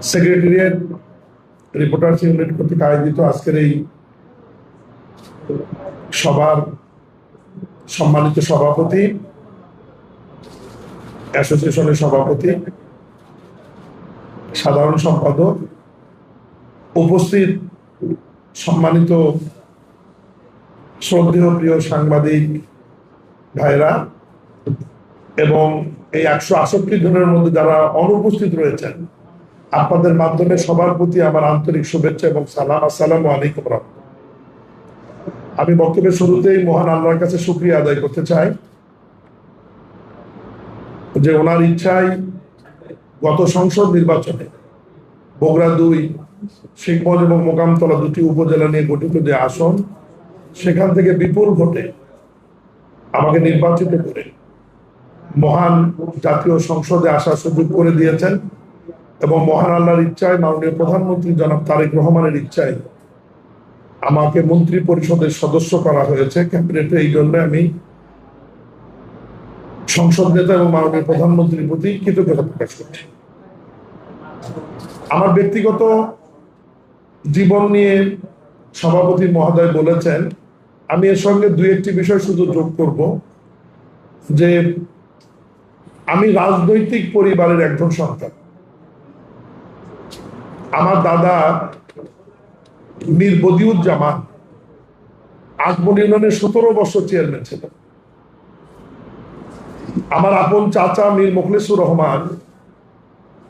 Secretariat reporters unit কর্তৃক আয়োজিত আজকের এই সভার সম্মানিত সভাপতি, অ্যাসোসিয়েশনের সভাপতি, সাধারণ সম্পাদক, উপস্থিত সম্মানিত শ্রদ্ধেয় প্রিয় সাংবাদিক ভাইরা এবং এই 168 জনের মধ্যে যারা অনুপস্থিত রয়েছেন, আপনাদের মাধ্যমে সবার প্রতি আমার আন্তরিক শুভেচ্ছা এবং সালাম। আসসালামু আলাইকুম। আমি বক্তব্যের শুরুতেই মহান আল্লাহর কাছে শুকরিয়া আদায় করতে চাই যে ওনার ইচ্ছায় গত সংসদ নির্বাচনে বগুড়া 2, শিখগঞ্জ এবং মোকামতলা 2টি উপজেলা নিয়ে গঠিত যে আসন, সেখান থেকে বিপুল ভোটে আমাকে নির্বাচিত করে মহান জাতীয় সংসদে আসার সুযোগ করে দিয়েছেন এবং মহান আল্লাহর ইচ্ছায় মাননীয় প্রধানমন্ত্রী জনাব তারেক রহমানের ইচ্ছায় আমাকে মন্ত্রী পরিষদের সদস্য করা হয়েছে ক্যাবিনেটে। এই জন্য আমি সংসদ নেতা এবং মাননীয় প্রধানমন্ত্রীর প্রতি কৃতজ্ঞতা প্রকাশ করছি। আমার ব্যক্তিগত জীবন নিয়ে সভাপতি মহোদয় বলেছেন, আমি এর সঙ্গে 2-1টি বিষয় শুধু যোগ করব যে আমি রাজনৈতিক পরিবারের একজন সন্তান। আমার দাদা মীর বদিউজ্জামান আকবর ইউনিয়নের 17 বছর চেয়ারম্যান ছিলেন। আমার আপন চাচা মীর মোখলেসুর রহমান,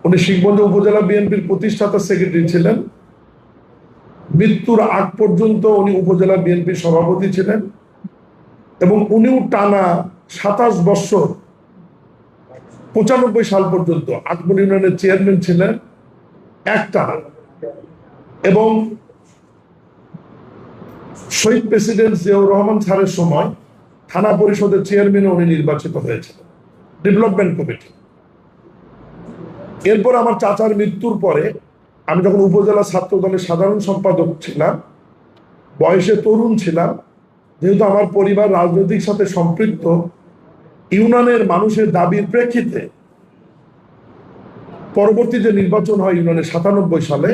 উনি শিখগঞ্জ উপজেলা বিএনপির প্রতিষ্ঠাতা সেক্রেটারি ছিলেন। মৃত্যুর আগ পর্যন্ত উনি উপজেলা বিএনপির সভাপতি ছিলেন এবং উনিও টানা 27 বছর 95 সাল পর্যন্ত আকবর ইউনিয়নের চেয়ারম্যান ছিলেন একটানা। এবং শহীদ প্রেসিডেন্ট জিয়াউর রহমান স্যারের সময় থানা পরিষদের চেয়ারম্যান উনি নির্বাচিত হয়েছিলেন, ডেভেলপমেন্ট কমিটি। এরপর আমার চাচার মৃত্যুর পরে আমি যখন উপজেলা ছাত্র দলের সাধারণ সম্পাদক ছিলাম, বয়সে তরুণ ছিলাম, যেহেতু আমার পরিবার রাজনৈতিক সাথে সম্পৃক্ত, ইউনিয়নের মানুষের দাবির প্রেক্ষিতে পরবর্তী যে নির্বাচন হয় ইউনিয়নে 97 সালে,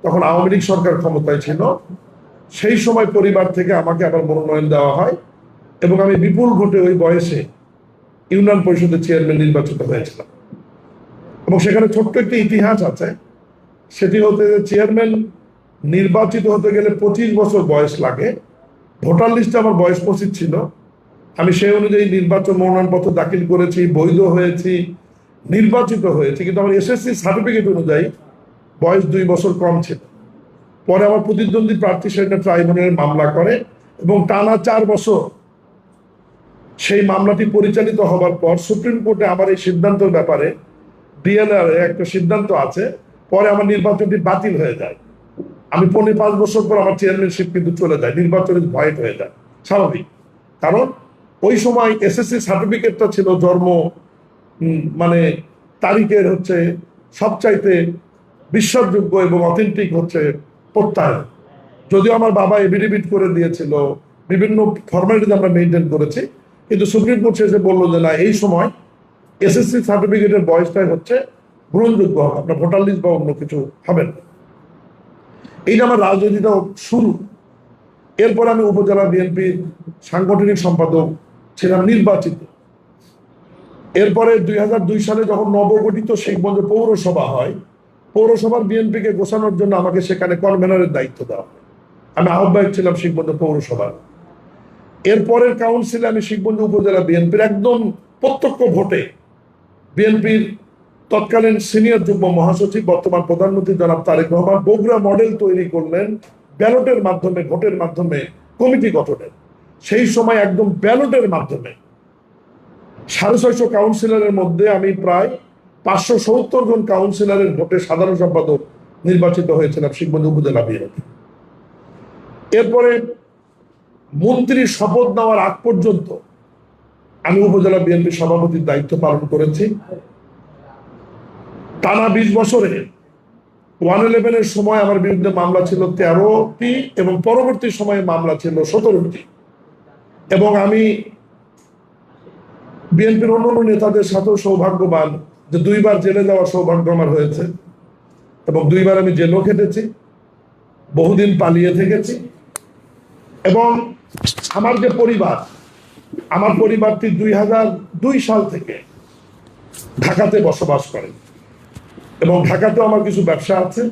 তখন আওয়ামী লীগ সরকার ক্ষমতায় ছিল, সেই সময় পরিবার থেকে আমাকে আবার মনোনয়ন দেওয়া হয় এবং আমি বিপুল ভোটে ওই বয়সে ইউনিয়ন পরিষদের চেয়ারম্যান নির্বাচিত হয়েছিলাম। এবং সেখানে ছোট্ট একটি ইতিহাস আছে, সেটি হতে চেয়ারম্যান নির্বাচিত হতে গেলে 25 বছর বয়স লাগে। ভোটার লিস্টে আমার বয়স 25 ছিল। আমি সেই অনুযায়ী নির্বাচন মনোনয়নপত্র দাখিল করেছি, বৈধ হয়েছি, নির্বাচিত হয়েছি, কিন্তু আমার এসএসসি সার্টিফিকেট অনুযায়ী বয়স 2 বছর কম ছিল। পরে আমার প্রতিদ্বন্দ্বী প্রার্থী সেটা ট্রাইব্যুনালে মামলা করে এবং টানা 4 বছর সেই মামলাটি পরিচালিত হবার পর সুপ্রিম কোর্টে আমার এই সিদ্ধান্তের ব্যাপারে ডিএলআর একটা সিদ্ধান্ত আছে, পরে আমার নির্বাচনটি বাতিল হয়ে যায়। আমি 5 বছর পর আমার চেয়ারম্যানশিপ কিন্তু চলে যায়, নির্বাচনের ভয়েড হয়ে যায়, স্বাভাবিক। কারণ ওই সময় এসএসসি সার্টিফিকেটটা ছিল জন্ম মানে তারিখের হচ্ছে সবচাইতে বিশ্বাসযোগ্য এবং অথেন্টিক হচ্ছে প্রত্যয়। যদিও আমার বাবা এফিডেভিট করে দিয়েছিল, বিভিন্ন ফর্মালিটি আমরা মেনটেন করেছি, কিন্তু সুপ্রিম কোর্ট শেষে বললো যে না, এই সময় এসএসসি সার্টিফিকেটের বয়সটাই হচ্ছে গ্রহণযোগ্য হবে, আপনার ভোটার লিস্ট বা অন্য কিছু হবে না। এই যে আমার রাজনীতিটা শুরু। এরপর আমি উপজেলা বিএনপির সাংগঠনিক সম্পাদক ছিলাম, নির্বাচিত। এরপরে 2002 সালে যখন নবগঠিত শিখগঞ্জ পৌরসভা হয়, পৌরসভার বিএনপিকে গোছানোর জন্য আমাকে সেখানে কনভেনরের দায়িত্ব দেওয়া হয়। আমি আহ্বায়ক ছিলাম শিখগঞ্জ পৌরসভার। এরপরের কাউন্সিলে আমি শিখগঞ্জ উপজেলা বিএনপির একদম প্রত্যক্ষ ভোটে বিএনপির তৎকালীন সিনিয়র যুগ্ম মহাসচিব বর্তমান প্রধানমন্ত্রী জনাব তারেক রহমান বগুড়া মডেল তৈরি করলেন ব্যালটের মাধ্যমে, ভোটের মাধ্যমে কমিটি গঠনের। সেই সময় একদম ব্যালটের মাধ্যমে 650 কাউন্সিলরের মধ্যে আমি প্রায় 570 জন কাউন্সিলরের ভোটে সাধারণ সম্পাদক নির্বাচিত হয়েছিলাম শিখগঞ্জ উপজেলা বিএনপি। এরপরে মন্ত্রীর শপথ নেওয়ার আগ পর্যন্ত আমি উপজেলা বিএনপির সভাপতির দায়িত্ব পালন করেছি। টানা 20 বছরে 111-এর সময় আমার বিরুদ্ধে মামলা ছিল 13টি এবং পরবর্তী সময়ে মামলা ছিল 17টি। এবং আমি বিএনপির অন্যান্য নেতাদের সাথেও সৌভাগ্যবান যে 2বার জেলে যাওয়ার সৌভাগ্য আমার হয়েছে। এবং 2বার আমি জেলও খেটেছি, বহুদিন পালিয়ে থেকেছি। এবং আমার যে পরিবার, আমার পরিবারটি 2002 সাল থেকে ঢাকাতে বসবাস করে এবং ঢাকাতেও আমার কিছু ব্যবসা আছে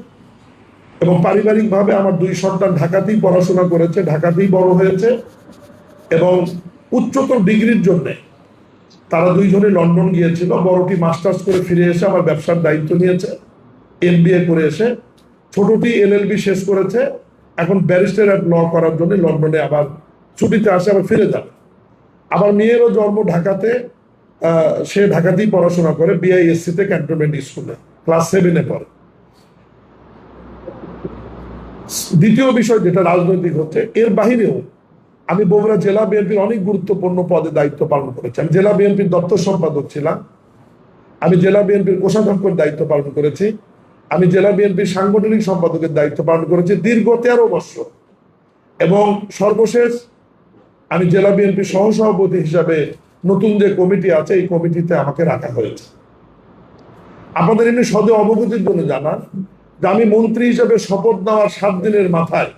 এবং পারিবারিকভাবে আমার 2 সন্তান ঢাকাতেই পড়াশোনা করেছে, ঢাকাতেই বড় হয়েছে এবং উচ্চতর ডিগ্রির জন্য তারা 2 জনে লন্ডন গিয়েছিল। বড়টি মাস্টার্স করে ফিরে এসে আমার ব্যবসার দায়িত্ব নিয়েছে, MBA করে এসে। ছোটটি LLB শেষ করেছে, এখন ব্যারিস্টার অ্যাট ল করার জন্য লন্ডনে আবার ছুটিতে আসে, আবার ফিরে যাবে। আবার মেয়েরও জন্ম ঢাকাতে, সে ঢাকাতেই পড়াশোনা করে, BISC তে ক্যান্টনমেন্ট স্কুলে ক্লাস 7-এ পড়ে। দ্বিতীয় বিষয় যেটা রাজনৈতিক হচ্ছে, এর বাহিরেও আমি বগুড়া জেলা বিএনপির অনেক গুরুত্বপূর্ণ পদে দায়িত্ব পালন করেছি। আমি জেলা বিএনপির দপ্তর সম্পাদক ছিলাম, আমি জেলা বিএনপির কোষাধ্যক্ষের দায়িত্ব পালন করেছি, আমি জেলা বিএনপির সাংগঠনিক সম্পাদকের দায়িত্ব পালন করেছি দীর্ঘ 13 বছর। এবং সর্বশেষ আমি জেলা বিএনপির সহসভাপতি হিসাবে নতুন যে কমিটি আছে, এই কমিটিতে আমাকে রাখা হয়েছে। আপনাদের এমনি সদে অবগতির জন্য জানান যে আমি মন্ত্রী হিসেবে শপথ নেওয়ার 7 দিনের মাথায়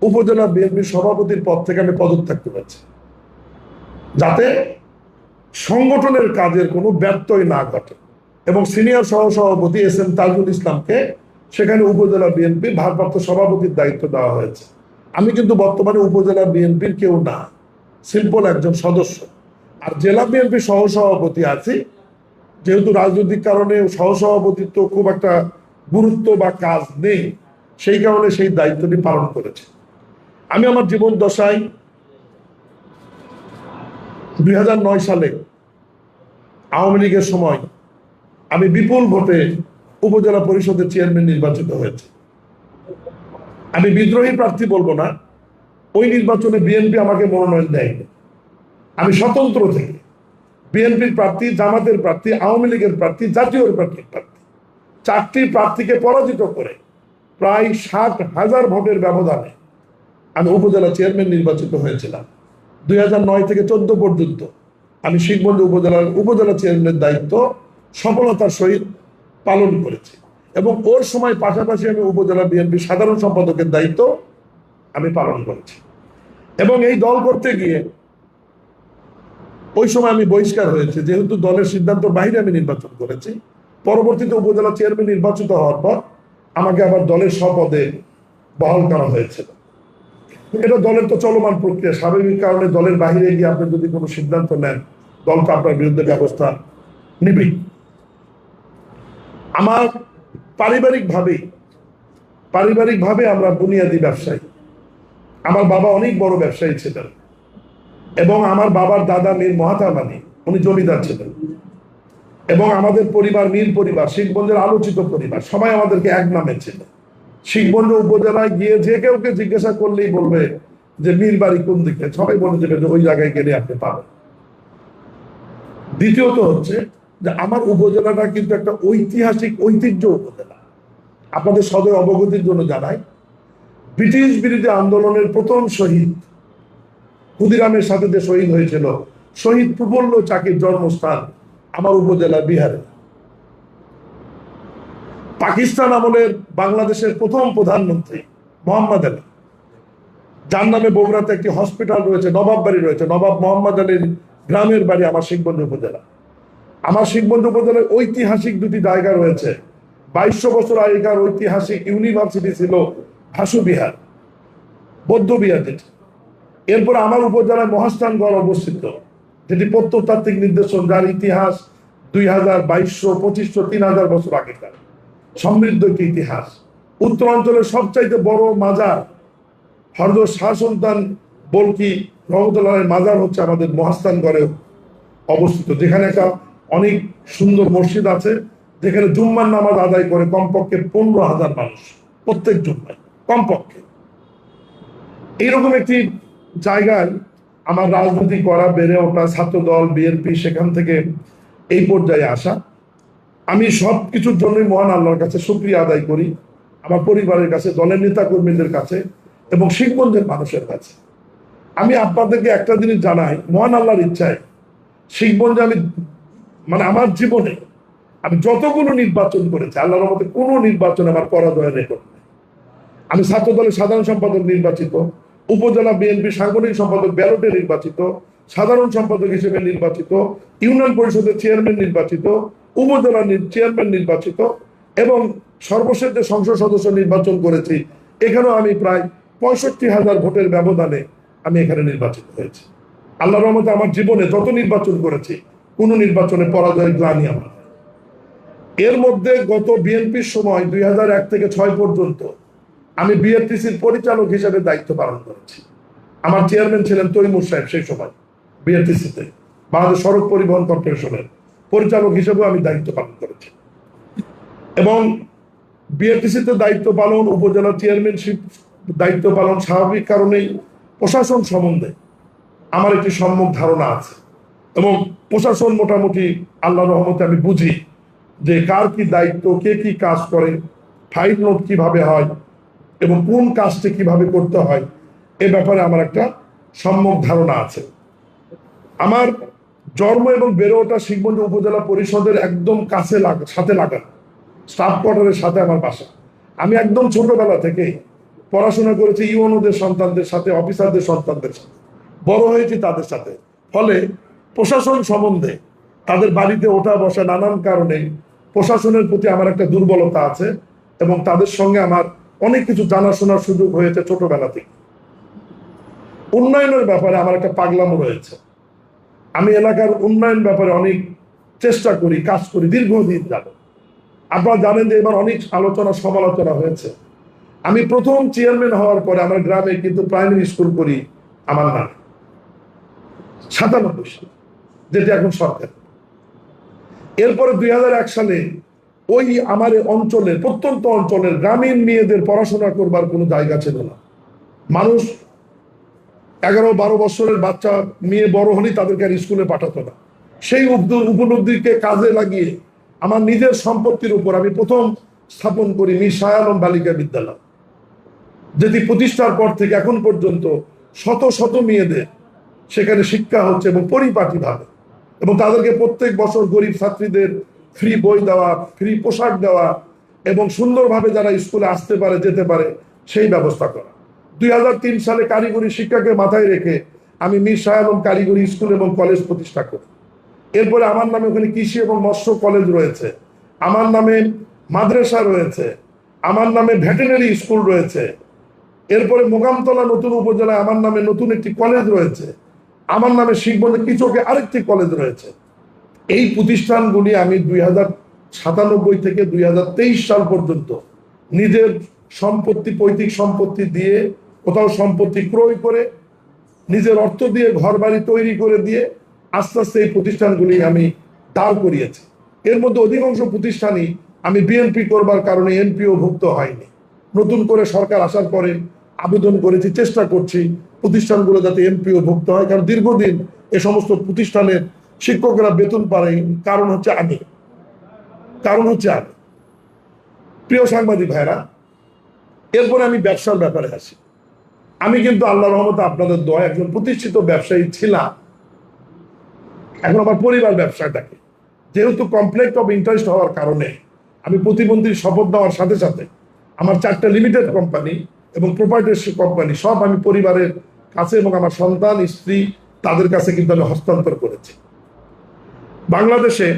উপজেলা বিএনপির সভাপতির পদ থেকে আমি পদত্যাগ করেছি, যাতে সংগঠনের কাজের কোনো ব্যত্যয় না ঘটে। এবং সিনিয়র সহসভাপতি SM তাজুল ইসলামকে সেখানে উপজেলা বিএনপির ভারপ্রাপ্ত সভাপতির দায়িত্ব দেওয়া হয়েছে। আমি কিন্তু বর্তমানে উপজেলা বিএনপির কেউ না, সিম্পল একজন সদস্য। আর জেলা বিএনপির সহসভাপতি আছি, যেহেতু রাজনৈতিক কারণে সহসভাপতিত্ব খুব একটা গুরুত্ব বা কাজ নেই, সেই কারণে সেই দায়িত্বটি পালন করেছে। আমি আমার জীবন দশায় 2009 সালে আওয়ামী লীগের সময় আমি বিপুল ভোটে উপজেলা পরিষদের চেয়ারম্যান নির্বাচিত হয়েছে। আমি বিদ্রোহী প্রার্থী বলবো না, ওই নির্বাচনে বিএনপি আমাকে মনোনয়ন দেয়নি। আমি স্বতন্ত্র থেকে বিএনপির প্রার্থী, জামাতের প্রার্থী, আওয়ামী লীগের প্রার্থী, জাতীয় পার্টির প্রার্থী 4টি প্রার্থীকে পরাজিত করে প্রায় 60,000 ভোটের ব্যবধানে আমি উপজেলা চেয়ারম্যান নির্বাচিত হয়েছিলাম। 2009 থেকে 14 পর্যন্ত আমি শিখগঞ্জ উপজেলা চেয়ারম্যানের দায়িত্ব সফলতার সহিত পালন করেছি। এবং ওর সময় পাশাপাশি আমি উপজেলা বিএনপি সাধারণ সম্পাদকের দায়িত্ব আমি পালন করেছি। এবং এই দল করতে গিয়ে ওই সময় আমি বহিষ্কার হয়েছি, যেহেতু দলের সিদ্ধান্তের বাইরে আমি নির্বাচন করেছি। পরবর্তীতে উপজেলা চেয়ারম্যান নির্বাচিত হওয়ার পর আমাকে আবার দলের স্বপদে বহাল করা হয়েছিল। এটা দলের তো চলমান প্রক্রিয়া, স্বাভাবিক কারণে দলের বাহিরে গিয়ে আপনি যদি কোনো সিদ্ধান্ত নেন, দল তো আপনার বিরুদ্ধে ব্যবস্থা নেবেই। আমার পারিবারিকভাবে আমরা বুনিয়াদী ব্যবসায়ী। আমার বাবা অনেক বড় ব্যবসায়ী ছিলেন এবং আমার বাবার দাদা মীর মহাতাব আলী, উনি জমিদার ছিলেন। এবং আমাদের পরিবার মীর পরিবার, শিখগঞ্জের আলোচিত পরিবার, সবাই আমাদেরকে এক নামে ছিল। শিখগঞ্জ উপজেলায় গিয়ে যে কেউকে জিজ্ঞাসা করলেই বলবে যে মীর বাড়ি কোন দিকে, সবাই বলে দেবে যে ওই জায়গায় গেলে আপনি পাবেন। দ্বিতীয়ত হচ্ছে যে আমার উপজেলাটা কিন্তু একটা ঐতিহাসিক ঐতিহ্য উপজেলা। আপনাদের সদয় অবগতির জন্য জানাই, ব্রিটিশ বিরোধী আন্দোলনের প্রথম শহীদ ক্ষুদিরামের সাথে যে শহীদ হয়েছিল, শহীদ প্রফুল্ল চাকির জন্মস্থান আমার উপজেলা বিহারে। পাকিস্তান আমলের বাংলাদেশের প্রথম প্রধানমন্ত্রী মোহাম্মদ আলী, যার নামে বগুড়াতে একটি হসপিটাল রয়েছে, নবাব বাড়ি রয়েছে, নবাব মোহাম্মদ আলীর গ্রামের বাড়ি আমার শিখগঞ্জ উপজেলা। আমার শিখগঞ্জ উপজেলায় ঐতিহাসিক 2টি জায়গা রয়েছে। 2200 বছর আগেকার ঐতিহাসিক ইউনিভার্সিটি ছিল ভাসু বিহার, বৌদ্ধ বিহার যেটি। এরপর আমার উপজেলায় মহাস্থানগড় অবস্থিত, যেটি প্রত্নতাত্ত্বিক নিদর্শন, যার ইতিহাস 2000, 2200, 2500, 3000 বছর আগেকার সমৃদ্ধ একটি ইতিহাস। উত্তরাঞ্চলের সবচাইতে বড় মাজার হযরত শাহ সুলতান বলকি রহমতুল্লাহের মাজার হচ্ছে আমাদের মহাস্থানগড়ে অবস্থিত, যেখানে একটা অনেক সুন্দর মসজিদ আছে, যেখানে জুম্মার নামাজ আদায় করে কমপক্ষে 15,000 মানুষ প্রত্যেক জুম্মায় কমপক্ষে। এইরকম একটি জায়গায় আমার রাজনীতি করা, বেড়ে ওঠা, ছাত্রদল, বিএনপি, সেখান থেকে এই পর্যায়ে আসা। আমি সব কিছুর জন্যই মহান আল্লাহর কাছে শুকরিয়া আদায় করি, আমার পরিবারের কাছে, দলের নেতা কর্মীদের কাছে এবং শিখগঞ্জের মানুষের কাছে। আমি আপনাদেরকে একটা জিনিস জানাই, মহান আল্লাহর ইচ্ছায় শিখগঞ্জে আমি আমার জীবনে আমি যতগুলো নির্বাচন করেছি আল্লাহর রহমতে কোনো নির্বাচনে আমার পরাজয়ের রেকর্ড নেই। আমি ছাত্র দলের সাধারণ সম্পাদক নির্বাচিত, উপজেলা বিএনপি সাংগঠনিক সম্পাদক ব্যালটে নির্বাচিত, সাধারণ সম্পাদক হিসেবে নির্বাচিত, ইউনিয়ন পরিষদের চেয়ারম্যান নির্বাচিত, উপজেলা চেয়ারম্যান নির্বাচিত, এবং সর্বশেষ যে সংসদ সদস্য নির্বাচন করেছি এখানেও আমি প্রায় 65,000 ভোটের ব্যবধানে আমি এখানে নির্বাচিত হয়েছি। আল্লাহর রহমতে আমার জীবনে যত নির্বাচন করেছি কোন নির্বাচনে পরাজয়ের গ্লানি আমার। এর মধ্যে গত বিএনপির সময় 2001 থেকে 6 পর্যন্ত আমি বিআরটিসির পরিচালক হিসেবে দায়িত্ব পালন করেছি। আমার চেয়ারম্যান ছিলেন তৈমুর সাহেব, সেই সময় বিআরটিসিতে বাংলাদেশ সড়ক পরিবহন কর্পোরেশনের পরিচালক হিসেবে আমি দায়িত্ব পালন করেছি। এবং বিআরটিসিতে দায়িত্ব পালন, উপজেলা চেয়ারম্যানশিপ দায়িত্ব পালন, স্বাভাবিক কারণেই প্রশাসন সম্বন্ধে আমার একটি সম্যক ধারণা আছে এবং প্রশাসন মোটামুটি আল্লাহর রহমতে আমি বুঝি যে কার কি দায়িত্ব, কে কি কাজ করে, ফাইল নোট কিভাবে হয় এবং কোন কাজটি কিভাবে করতে হয় এ ব্যাপারে আমার একটা সম্যক ধারণা আছে। আমার জন্ম এবং বেড়ে ওঠা শিখগঞ্জ উপজেলা পরিষদের একদম কাছে সাথে লাগানো, স্টাফ কোয়ার্টারের সাথে আমার বাসা। আমি একদম ছোটবেলা থেকে পড়াশোনা করেছি ইউএনওদের সন্তানদের সাথে, অফিসারদের সন্তানদের সাথে, বড় হয়েছি তাদের সাথে। ফলে প্রশাসন সম্বন্ধে তাদের বাড়িতে ওঠা বসা নানান কারণে প্রশাসনের প্রতি আমার একটা দুর্বলতা আছে এবং তাদের সঙ্গে আমার অনেক কিছু জানাশোনার সুযোগ হয়েছে ছোটবেলা থেকে। উন্নয়নের ব্যাপারে আমার একটা পাগলামো রয়েছে। আমি এলাকার উন্নয়ন ব্যাপারে অনেক চেষ্টা করি, কাজ করি দীর্ঘদিন যাবে। আপনারা জানেন যে এবার অনেক আলোচনা সমালোচনা হয়েছে। আমি প্রথম চেয়ারম্যান হওয়ার পরে আমার গ্রামে কিন্তু প্রাইমারি স্কুল করি আমার নাম 97 সালে, যেটা এখন সরকার। এরপরে 2001 সালে ওই আমার অঞ্চলের প্রত্যন্ত অঞ্চলের গ্রামীণ মেয়েদের পড়াশোনা করবার কোনো জায়গা ছিল না। মানুষ 11-12 বছরের বাচ্চা মেয়ে বড় হলেই তাদেরকে আর স্কুলে পাঠাতো না। সেই উপলব্ধিকে কাজে লাগিয়ে আমার নিজের সম্পত্তির উপর আমি প্রথম স্থাপন করি মীর শাহ আলম বালিকা বিদ্যালয়, যেটি প্রতিষ্ঠার পর থেকে এখন পর্যন্ত শত শত মেয়েদের সেখানে শিক্ষা হচ্ছে এবং পরিপাটিভাবে, এবং তাদেরকে প্রত্যেক বছর গরিব ছাত্রীদের ফ্রি বই দেওয়া, ফ্রি পোশাক দেওয়া এবং সুন্দরভাবে যারা স্কুলে আসতে পারে যেতে পারে সেই ব্যবস্থা করা। 2003 সালে কারিগরি শিক্ষাকে মাথায় রেখে আমি মীর শাহ আলম কারিগরি স্কুল এবং কলেজ প্রতিষ্ঠা করি। এরপরে আমার নামে ওখানে কৃষি এবং মৎস্য কলেজ রয়েছে, আমার নামে মাদ্রাসা রয়েছে, আমার নামে ভেটেরিনারি স্কুল রয়েছে। এরপরে মোগামতলা নতুন উপজেলায় আমার নামে নতুন একটি কলেজ রয়েছে, আমার নামে শিখগঞ্জে কিচকে আরেকটি কলেজ রয়েছে। এই প্রতিষ্ঠানগুলি আমি 2097 থেকে 2023 সাল পর্যন্ত নিজের সম্পত্তি, পৈতৃক সম্পত্তি দিয়ে, কোথাও সম্পত্তি ক্রয় করে, নিজের অর্থ দিয়ে ঘর বাড়ি তৈরি করে দিয়ে আস্তে আস্তে এই প্রতিষ্ঠানগুলি আমি দাঁড় করিয়েছি। এর মধ্যে অধিকাংশ প্রতিষ্ঠানই আমি বিএনপি করবার কারণে এমপিও ভুক্ত হয়নি। নতুন করে সরকার আসার পরে আবেদন করেছি, চেষ্টা করছি প্রতিষ্ঠানগুলো যাতে এমপিও ভুক্ত হয়, কারণ দীর্ঘদিন এ সমস্ত প্রতিষ্ঠানের শিক্ষকরা বেতন পায়। কারণ হচ্ছে আমি। প্রিয় সাংবাদিক ভাইরা, এরপরে আমি ব্যবসার ব্যাপারে আসি। আমি কিন্তু আল্লাহ রহমতে আপনাদের দোয়া একজন প্রতিষ্ঠিত ব্যবসায়ী ছিলাম। এখন আমার পরিবার ব্যবসাটাকে, যেহেতু কনফ্লিক্ট অফ ইন্টারেস্ট হওয়ার কারণে আমি প্রতিবন্ধীর শপথ নেওয়ার সাথে সাথে আমার 4টা লিমিটেড কোম্পানি এবং প্রপার্টিশিপ কোম্পানি সব আমি পরিবারের কাছে এবং আমার সন্তান, স্ত্রী তাদের কাছে কিন্তু আমি হস্তান্তর করেছি। বাংলাদেশে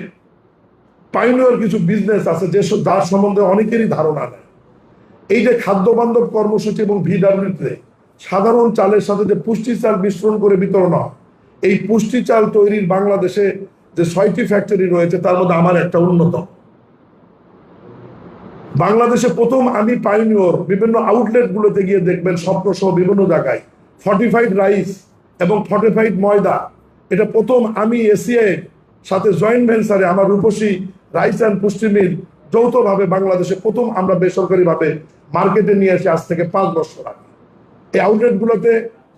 পাইনিয়র কিছু বিজনেস আছে যার সম্বন্ধে অনেকেরই ধারণা নেই। এই যে খাদ্য বান্ধব কর্মসূচি এবং ভিডব্লিউতে সাধারণ চালের সাথে যে পুষ্টি চাল মিশ্রণ করে বিতরণ হয়, এই পুষ্টি চাল তৈরির বাংলাদেশে যে 6টি ফ্যাক্টরি রয়েছে তার মধ্যে আমার একটা অন্যতম। বাংলাদেশে প্রথম আমি পাইনিয়র, বিভিন্ন আউটলেট গুলোতে গিয়ে দেখবেন স্বপ্ন সহ বিভিন্ন জায়গায় ফর্টিফাইড রাইস এবং ফর্টিফাইড ময়দা, এটা প্রথম আমি এসিআই সাথে জয়েন্ট ভেঞ্চারে আমার রূপসী রাইস অ্যান্ড পুষ্টি মিল যৌথভাবে বাংলাদেশে প্রথম আমরা বেসরকারিভাবে মার্কেটে নিয়ে আসি আজ থেকে 5 বছর আগে। এই আউটলেটগুলোতে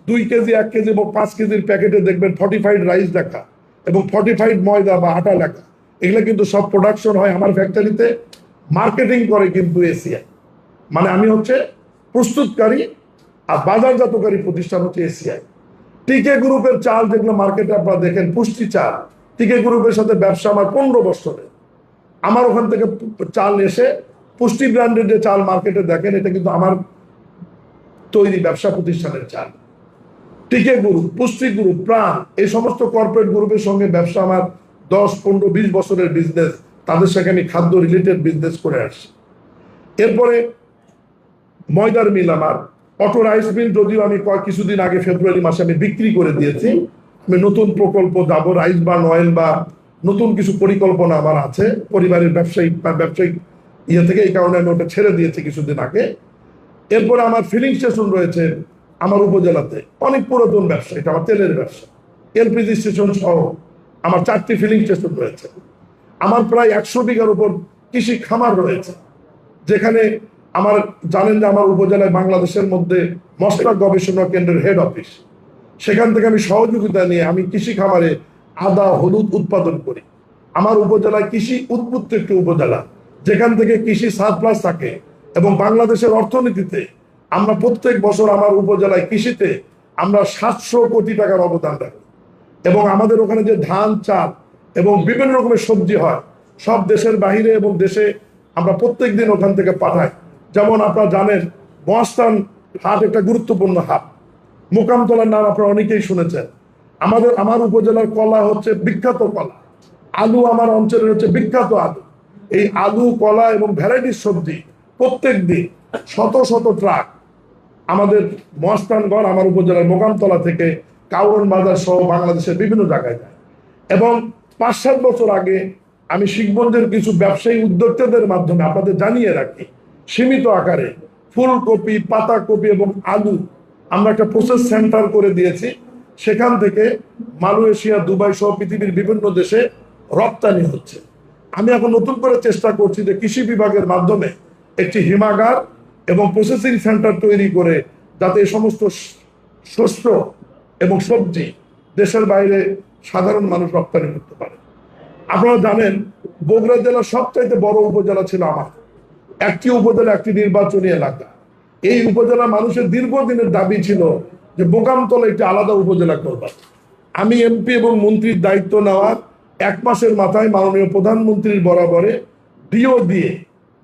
2 কেজি, 1 কেজি এবং 5 কেজির প্যাকেটে দেখবেন ফর্টিফাইড রাইস লেখা এবং ফর্টিফাইড ময়দা বা আটা লেখা। এগুলো কিন্তু সব প্রোডাকশন হয় আমার ফ্যাক্টরিতে, মার্কেটিং করে কিন্তু এসিআই। মানে আমি হচ্ছে প্রস্তুতকারী আর বাজারজাতকারী প্রতিষ্ঠান হচ্ছে এসিআই। টিকে গ্রুপের চাল যেগুলো মার্কেটে আপনারা দেখেন পুষ্টি চাল, টিকে গ্রুপের সাথে ব্যবসা আমার 15 বছরে। আমার ওখান থেকে চাল এসে পুষ্টি ব্র্যান্ডের যে চাল মার্কেটে দেখেন, এটা কিন্তু আমার তৈরি ব্যবসা প্রতিষ্ঠানের চাল। টিকে গ্রুপ, পুষ্টি গ্রুপ, প্রাণ, এই সমস্ত কর্পোরেট গ্রুপের সঙ্গে ব্যবসা আমার 10, 15, 20 বছরের বিজনেস। তাদের সাথে আমি খাদ্য রিলেটেড বিজনেস করে আসছি। এরপরে ময়দার মিল আমার, অটো রাইস মিল, যদিও আমি কিছুদিন আগে ফেব্রুয়ারি মাসে আমি বিক্রি করে দিয়েছি। আমি নতুন প্রকল্প যাব, রাইস বা অয়েল বা নতুন কিছু পরিকল্পনা আমার আছে পরিবারের ব্যবসায়িক ইয়ে থেকে, এই কারণে আমি ওটা ছেড়ে দিয়েছি কিছুদিন আগে। এরপরে আমার ফিলিং স্টেশন রয়েছে আমার উপজেলাতে, অনেক পুরাতন ব্যবসা, এটা আমার তেলের ব্যবসা। এলপিজি স্টেশন সহ আমার 4টি ফিলিং স্টেশন রয়েছে। আমার প্রায় 100 বিঘার উপর কৃষি খামার রয়েছে, যেখানে আমার জানেন যে আমার উপজেলায় বাংলাদেশের মধ্যে মশলা গবেষণা কেন্দ্রের হেড অফিস। সেখান থেকে আমি সহযোগিতা নিয়ে আমি কৃষি খামারে আদা, হলুদ উৎপাদন করি। আমার উপজেলায় কৃষি উদ্বুদ্ধ একটি উপজেলা, যেখান থেকে কৃষি সারপ্লাস থাকে এবং বাংলাদেশের অর্থনীতিতে আমরা প্রত্যেক বছর আমার উপজেলায় কৃষিতে আমরা 700 কোটি টাকার অবদান রাখি। এবং আমাদের ওখানে যে ধান, চাল এবং বিভিন্ন রকমের সবজি হয়, সব দেশের বাহিরে এবং দেশে আমরা প্রত্যেক দিন ওখান থেকে পাঠাই। যেমন আপনারা জানেন, মহাস্থান হাট একটা গুরুত্বপূর্ণ হাট। মোকামতলার নাম আপনারা অনেকেই শুনেছেন। আমার উপজেলার কলা হচ্ছে বিখ্যাত কলা, আলু আমার অঞ্চলের হচ্ছে বিখ্যাত আলু। এই আলু, কলা এবং ভ্যারাইটির সবজি প্রত্যেক দিন শত শত ট্রাক আমাদের মহাস্থানগড়, আমার উপজেলার মোকামতলা থেকে কাউরন বাজার সহ বাংলাদেশের বিভিন্ন জায়গায় যায়। এবং 5-7 বছর আগে আমি শিখগঞ্জের কিছু ব্যবসায়ী উদ্যোক্তাদের মাধ্যমে আপনাদের জানিয়ে রাখি, সীমিত আকারে ফুলকপি, পাতাকপি এবং আলু আমরা একটা প্রসেস সেন্টার করে দিয়েছি। সেখান থেকে মালয়েশিয়া, দুবাই সহ পৃথিবীর বিভিন্ন দেশে রপ্তানি হচ্ছে। আমি এখন নতুন করে চেষ্টা করছি যে কৃষি বিভাগের মাধ্যমে একটি হিমাগার এবং প্রসেসিং সেন্টার তৈরি করে যাতে এই সমস্ত শস্য এবং সবজি দেশের বাইরে সাধারণ মানুষ রপ্তানি করতে পারে। আপনারা জানেন, বগুড়া জেলা সবচাইতে বড় উপজেলা ছিল আমার। একটি উপজেলা, একটি নির্বাচনী এলাকা। এই উপজেলার মানুষের দীর্ঘদিনের দাবি ছিল যে মোকামতলা একটি আলাদা উপজেলা করবে। আমি এমপি এবং মন্ত্রীর দায়িত্ব নেওয়ার 1 মাসের মাথায় মাননীয় প্রধানমন্ত্রীর বরাবরে ডিও দিয়ে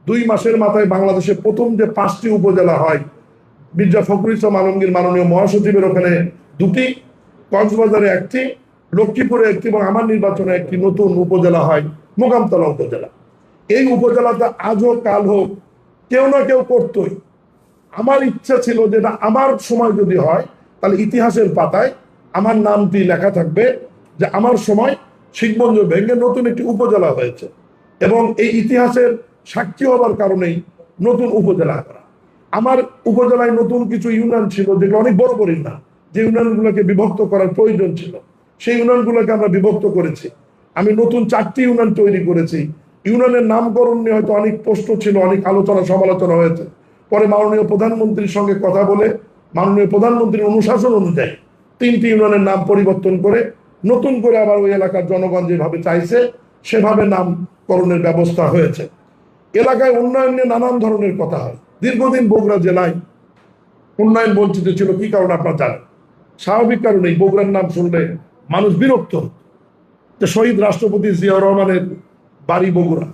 2 মাসের মাথায় বাংলাদেশের প্রথম যে 5টি উপজেলা হয়, মির্জা ফখরুল ইসলাম আলমগীর মাননীয় মহাসচিবের ওখানে 2টি, কক্সবাজারে 1টি, লক্ষ্মীপুরে 1টি এবং আমার নির্বাচনে 1টি নতুন উপজেলা হয় মোকামতলা উপজেলা। এই উপজেলাতে আজ হোক কাল হোক কেউ না কেউ করতোই। আমার ইচ্ছা ছিল যে না, আমার সময় যদি হয় তাহলে ইতিহাসের পাতায় আমার নামটি লেখা থাকবে যে আমার সময় শিখগঞ্জ ভেঙে নতুন একটি উপজেলা হয়েছে, এবং এই ইতিহাসের সাক্ষী হবার কারণেই নতুন উপজেলা করা। আমার উপজেলায় নতুন কিছু ইউনিয়ন ছিল যেগুলো অনেক বড় বড় না, যে ইউনিয়নগুলোকে বিভক্ত করার প্রয়োজন ছিল, সেই ইউনিয়নগুলোকে আমরা বিভক্ত করেছি। আমি নতুন 4টি ইউনিয়ন তৈরি করেছি। ইউনিয়নের নামকরণ নিয়ে হয়তো অনেক প্রশ্ন ছিল, অনেক আলোচনা সমালোচনা হয়েছে। পরে মাননীয় প্রধানমন্ত্রীর সঙ্গে কথা বলে মাননীয় প্রধানমন্ত্রীর অনুশাসন অনুযায়ী 3টি ইউনিয়নের নাম পরিবর্তন করে নতুন করে আবার ওই এলাকার জনগণ যেভাবে চাইছে সেভাবে নামকরণের ব্যবস্থা হয়েছে। এলাকায় উন্নয়ন নিয়ে নানান ধরনের কথা হয়। দীর্ঘদিন বগুড়া জেলায় উন্নয়ন বঞ্চিত ছিল। কি কারণে আপনারা জানেন? স্বাভাবিক কারণেই বগুড়ার নাম শুনলে মানুষ বিরক্ত হত। যে শহীদ রাষ্ট্রপতি জিয়াউর রহমানের বাড়ি বগুড়া,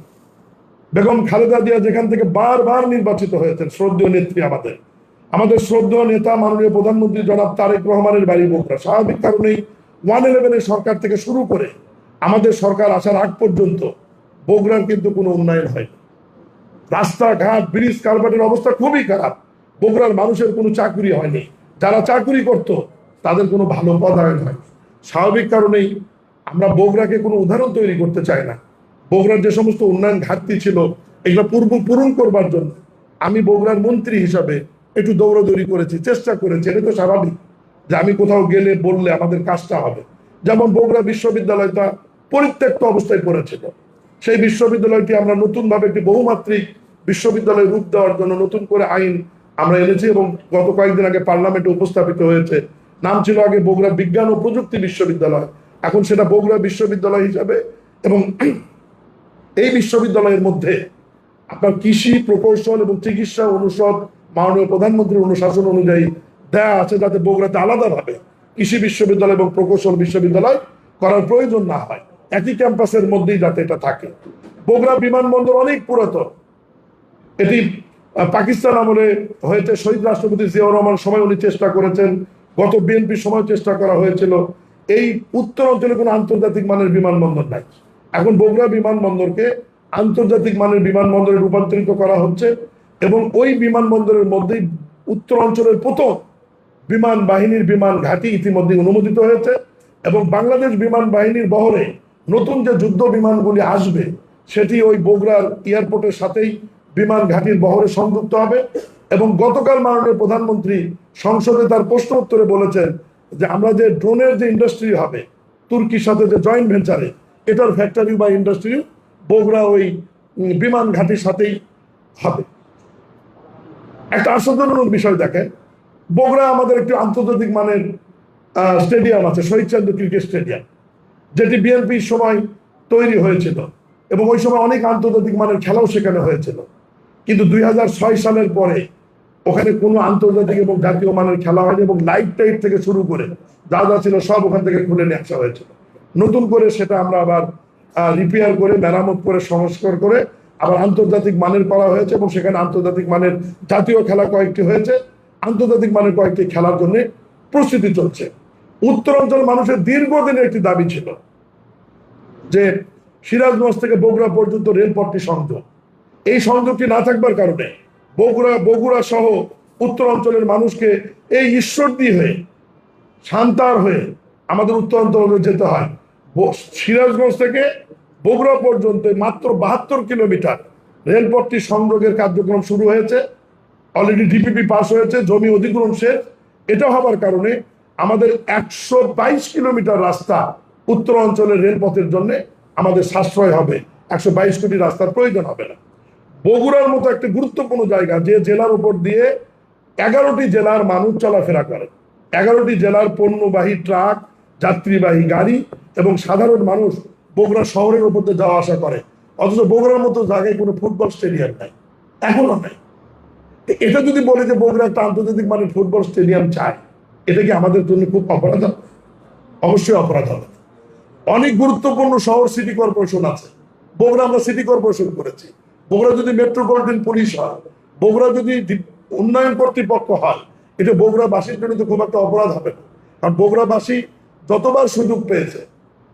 বেগম খালেদা জিয়া যেখান থেকে বারবার নির্বাচিত হয়েছেন, শ্রদ্ধেয় নেত্রী আমাদের শ্রদ্ধেয় নেতা মাননীয় প্রধানমন্ত্রী জনাব তারেক রহমানের বাড়ি বগুড়া। স্বাভাবিক কারণেই 111 সরকার থেকে শুরু করে আমাদের সরকার আসার আগ পর্যন্ত বগুড়ার কিন্তু কোনো উন্নয়ন হয়নি। রাস্তাঘাট, ব্রিজ, কালভার্টের অবস্থা খুবই খারাপ। বগুড়ার মানুষের কোনো চাকরি হয়নি, যারা চাকরি করত তাদের কোনো ভালো পদায়ন হয়। স্বাভাবিক কারণেই আমরা বগুড়াকে কোনো উদাহরণ তৈরি করতে চাই না। বগুড়ার যে সমস্ত উন্নয়ন ঘাটতি ছিল এগুলো পূরণ করবার জন্য আমি বগুড়ার মন্ত্রী হিসাবে একটু দৌড়াদৌড়ি করেছি, চেষ্টা করেছি। এটা তো স্বাভাবিক যে আমি কোথাও গেলে বললে আমাদের কাজটা হবে। যেমন বগুড়া বিশ্ববিদ্যালয়টা পরিত্যক্ত অবস্থায় পড়েছিল, সেই বিশ্ববিদ্যালয়টি আমরা নতুনভাবে একটি বহুমাত্রিক বিশ্ববিদ্যালয় রূপ দেওয়ার জন্য নতুন করে আইন আমরা এনেছি এবং গত কয়েকদিন আগে পার্লামেন্টে উপস্থাপিত হয়েছে। নাম ছিল আগে বগুড়া বিজ্ঞান ও প্রযুক্তি বিশ্ববিদ্যালয়, এখন সেটা বগুড়া বিশ্ববিদ্যালয় হিসাবে। এবং এই বিশ্ববিদ্যালয়ের মধ্যে আপনার কৃষি, প্রকৌশল এবং চিকিৎসা অনুষদ মাননীয় প্রধানমন্ত্রীর অনুশাসন অনুযায়ী দেয়া আছে, যাতে বগুড়াতে আলাদাভাবে কৃষি বিশ্ববিদ্যালয় এবং প্রকৌশল বিশ্ববিদ্যালয় করার প্রয়োজন না হয়, একই ক্যাম্পাসের মধ্যেই যাতে এটা থাকে। বগুড়া বিমানবন্দর অনেক পুরাতন। এটি পাকিস্তান আমলে হয়েছে, শহীদ রাষ্ট্রপতি জিয়াউর রহমান সময় উনি চেষ্টা করেছেন, গত বিএনপির সময় চেষ্টা করা হয়েছিল। এই উত্তর অঞ্চলে কোনো আন্তর্জাতিক মানের বিমানবন্দর নাই। এখন বগুড়া বিমানবন্দরকে আন্তর্জাতিক মানের বিমানবন্দরে রূপান্তরিত করা হচ্ছে এবং ওই বিমানবন্দরের মধ্যেই উত্তর অঞ্চলের প্রথম বিমান বাহিনীর বিমান ঘাঁটি ইতিমধ্যে অনুমোদিত হয়েছে এবং বাংলাদেশ বিমান বাহিনীর বহরে নতুন যে যুদ্ধ বিমানগুলি আসবে সেটি ওই বগুড়ার এয়ারপোর্টের সাথেই বিমান ঘাঁটির বহরে সংযুক্ত হবে। এবং গতকাল মাননীয় প্রধানমন্ত্রী সংসদে তার প্রশ্ন উত্তরে বলেছেন যে আমরা যে ড্রোনের যে ইন্ডাস্ট্রি হবে তুর্কির সাথে যে জয়েন্ট ভেঞ্চারে, এটার ফ্যাক্টরি বা ইন্ডাস্ট্রি বগুড়া ওই বিমান ঘাঁটির সাথেই হবে। একটা আশ্চর্যজনক বিষয় দেখেন, বগুড়া আমাদের একটি আন্তর্জাতিক মানের স্টেডিয়াম আছে, শহীদচন্দ্র ক্রিকেট স্টেডিয়াম, যেটি বিএনপির সময় তৈরি হয়েছিল এবং ওই সময় অনেক আন্তর্জাতিক মানের খেলাও সেখানে হয়েছিল। কিন্তু 2006 সালের পরে ওখানে কোনো আন্তর্জাতিক এবং জাতীয় মানের খেলা হয়নি এবং লাইট টাইট থেকে শুরু করে যা যা ছিল সব ওখান থেকে খুলে নিয়ে আসা হয়েছিল। নতুন করে সেটা আমরা আবার রিপেয়ার করে, মেরামত করে, সংস্কার করে আবার আন্তর্জাতিক মানের করা হয়েছে এবং সেখানে আন্তর্জাতিক মানের জাতীয় খেলা কয়েকটি হয়েছে, আন্তর্জাতিক মানের কয়েকটি খেলার জন্য প্রস্তুতি চলছে। উত্তরাঞ্চল মানুষের দীর্ঘদিনের একটি দাবি ছিল যে সিরাজগঞ্জ থেকে বগুড়া পর্যন্ত রেলপথটি সংযোগ, এই সংযোগটি না থাকবার কারণে বগুড়া সহ উত্তরাঞ্চলের মানুষকে এই ঈশ্বরদী হয়ে, সান্তার হয়ে আমাদের উত্তরাঞ্চলে যেতে হয়। সিরাজগঞ্জ থেকে বগুড়া পর্যন্ত মাত্র 72 কিলোমিটার রেলপথটি সংযোগের কার্যক্রম শুরু হয়েছে, অলরেডি ডিপিপি পাস হয়েছে, জমি অধিগ্রহণ শেষ। এটা হবার কারণে আমাদের 122 কিলোমিটার রাস্তা উত্তরাঞ্চলের রেলপথের জন্য আমাদের সাশ্রয় হবে, 122 কোটি রাস্তার প্রয়োজন হবে না। বগুড়ার মতো একটা গুরুত্বপূর্ণ জায়গা, যে জেলার উপর দিয়ে 11টি জেলার মানুষ চলাফেরা করে, 11টি জেলার পণ্যবাহী ট্রাক, যাত্রীবাহী গাড়ি এবং সাধারণ মানুষ বগুড়া শহরের উপর দিয়ে যাওয়া আসা করে, অথচ বগুড়ার মতো জায়গায় কোনো ফুটবল স্টেডিয়াম নাই, এখনো নাই। এটা যদি বলে যে বগুড়া একটা আন্তর্জাতিক মানের ফুটবল স্টেডিয়াম চাই, এটা কি আমাদের জন্য খুব অপরাধ? অবশ্যই অপরাধ হবে। অনেক গুরুত্বপূর্ণ শহর সিটি কর্পোরেশন আছে, বগুড়া আমরা সিটি কর্পোরেশন করেছি। বগুড়া যদি মেট্রোপলিটন পুলিশ হয়, বগুড়া যদি উন্নয়ন কর্তৃপক্ষ হয়, এটা বগুড়াবাসীর জন্য তো খুব একটা অপরাধ হবে না। কারণ বগুড়াবাসী যতবার সুযোগ পেয়েছে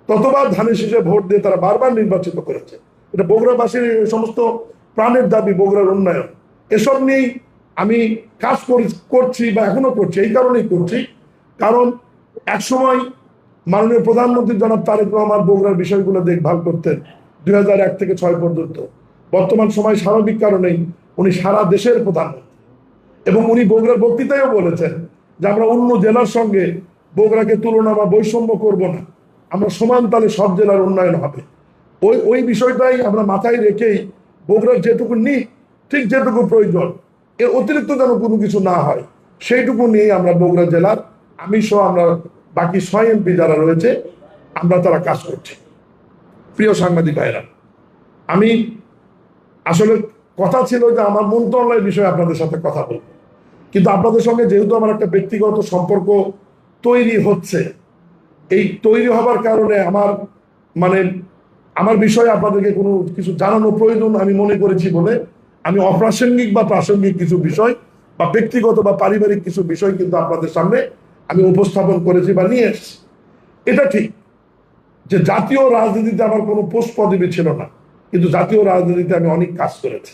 ততবার ধানের শীষে ভোট দিয়ে তারা বারবার নির্বাচিত করেছে। এটা বগুড়াবাসীর সমস্ত প্রাণের দাবি, বগুড়ার উন্নয়ন। এসব নিয়েই আমি কাজ করছি বা এখনো করছি। এই কারণেই করছি কারণ একসময় মাননীয় প্রধানমন্ত্রী জনাব তারেক রহমান বগুড়ার বিষয়গুলো দেখভাল করতেন 2001 থেকে 6 পর্যন্ত। বর্তমান সময় স্বাভাবিক কারণেই উনি সারা দেশের প্রধানমন্ত্রী এবং উনি বগুড়ার বক্তৃতায়ও বলেছেন যে আমরা অন্য জেলার সঙ্গে বগুড়াকে তুলনা বা বৈষম্য করব না, আমরা সমান তালে সব জেলার উন্নয়ন হবে। ওই বিষয়টাই আমরা মাথায় রেখেই বগুড়ার যেটুকু নিই, ঠিক যেটুকু প্রয়োজন, এর অতিরিক্ত যেন কোনো কিছু না হয়, সেইটুকু নিয়েই আমরা বগুড়া জেলার, আমি সহ আমরা বাকি 6 এমপি যারা রয়েছে আমরা তারা কাজ করছি। প্রিয় সাংবাদিক ভাইরা, আমি আসলে কথা ছিল যে আমার মন্ত্রণালয়ের বিষয়ে আপনাদের সাথে কথা বলবো, কিন্তু আপনাদের সঙ্গে যেহেতু আমার একটা ব্যক্তিগত সম্পর্ক তৈরি হচ্ছে, এই তৈরি হবার কারণে আমার বিষয়ে আপনাদেরকে কোনো কিছু জানানো প্রয়োজন আমি মনে করেছি বলে আমি অপ্রাসঙ্গিক বা প্রাসঙ্গিক কিছু বিষয় বা ব্যক্তিগত বা পারিবারিক কিছু বিষয় কিন্তু আপনাদের সামনে আমি উপস্থাপন করেছি বা নিয়ে এসেছি। এটা ঠিক যে জাতীয় রাজনীতিতে আমার কোনো পোস্ট পদবি ছিল না, কিন্তু জাতীয় রাজনীতিতে আমি অনেক কাজ করেছি,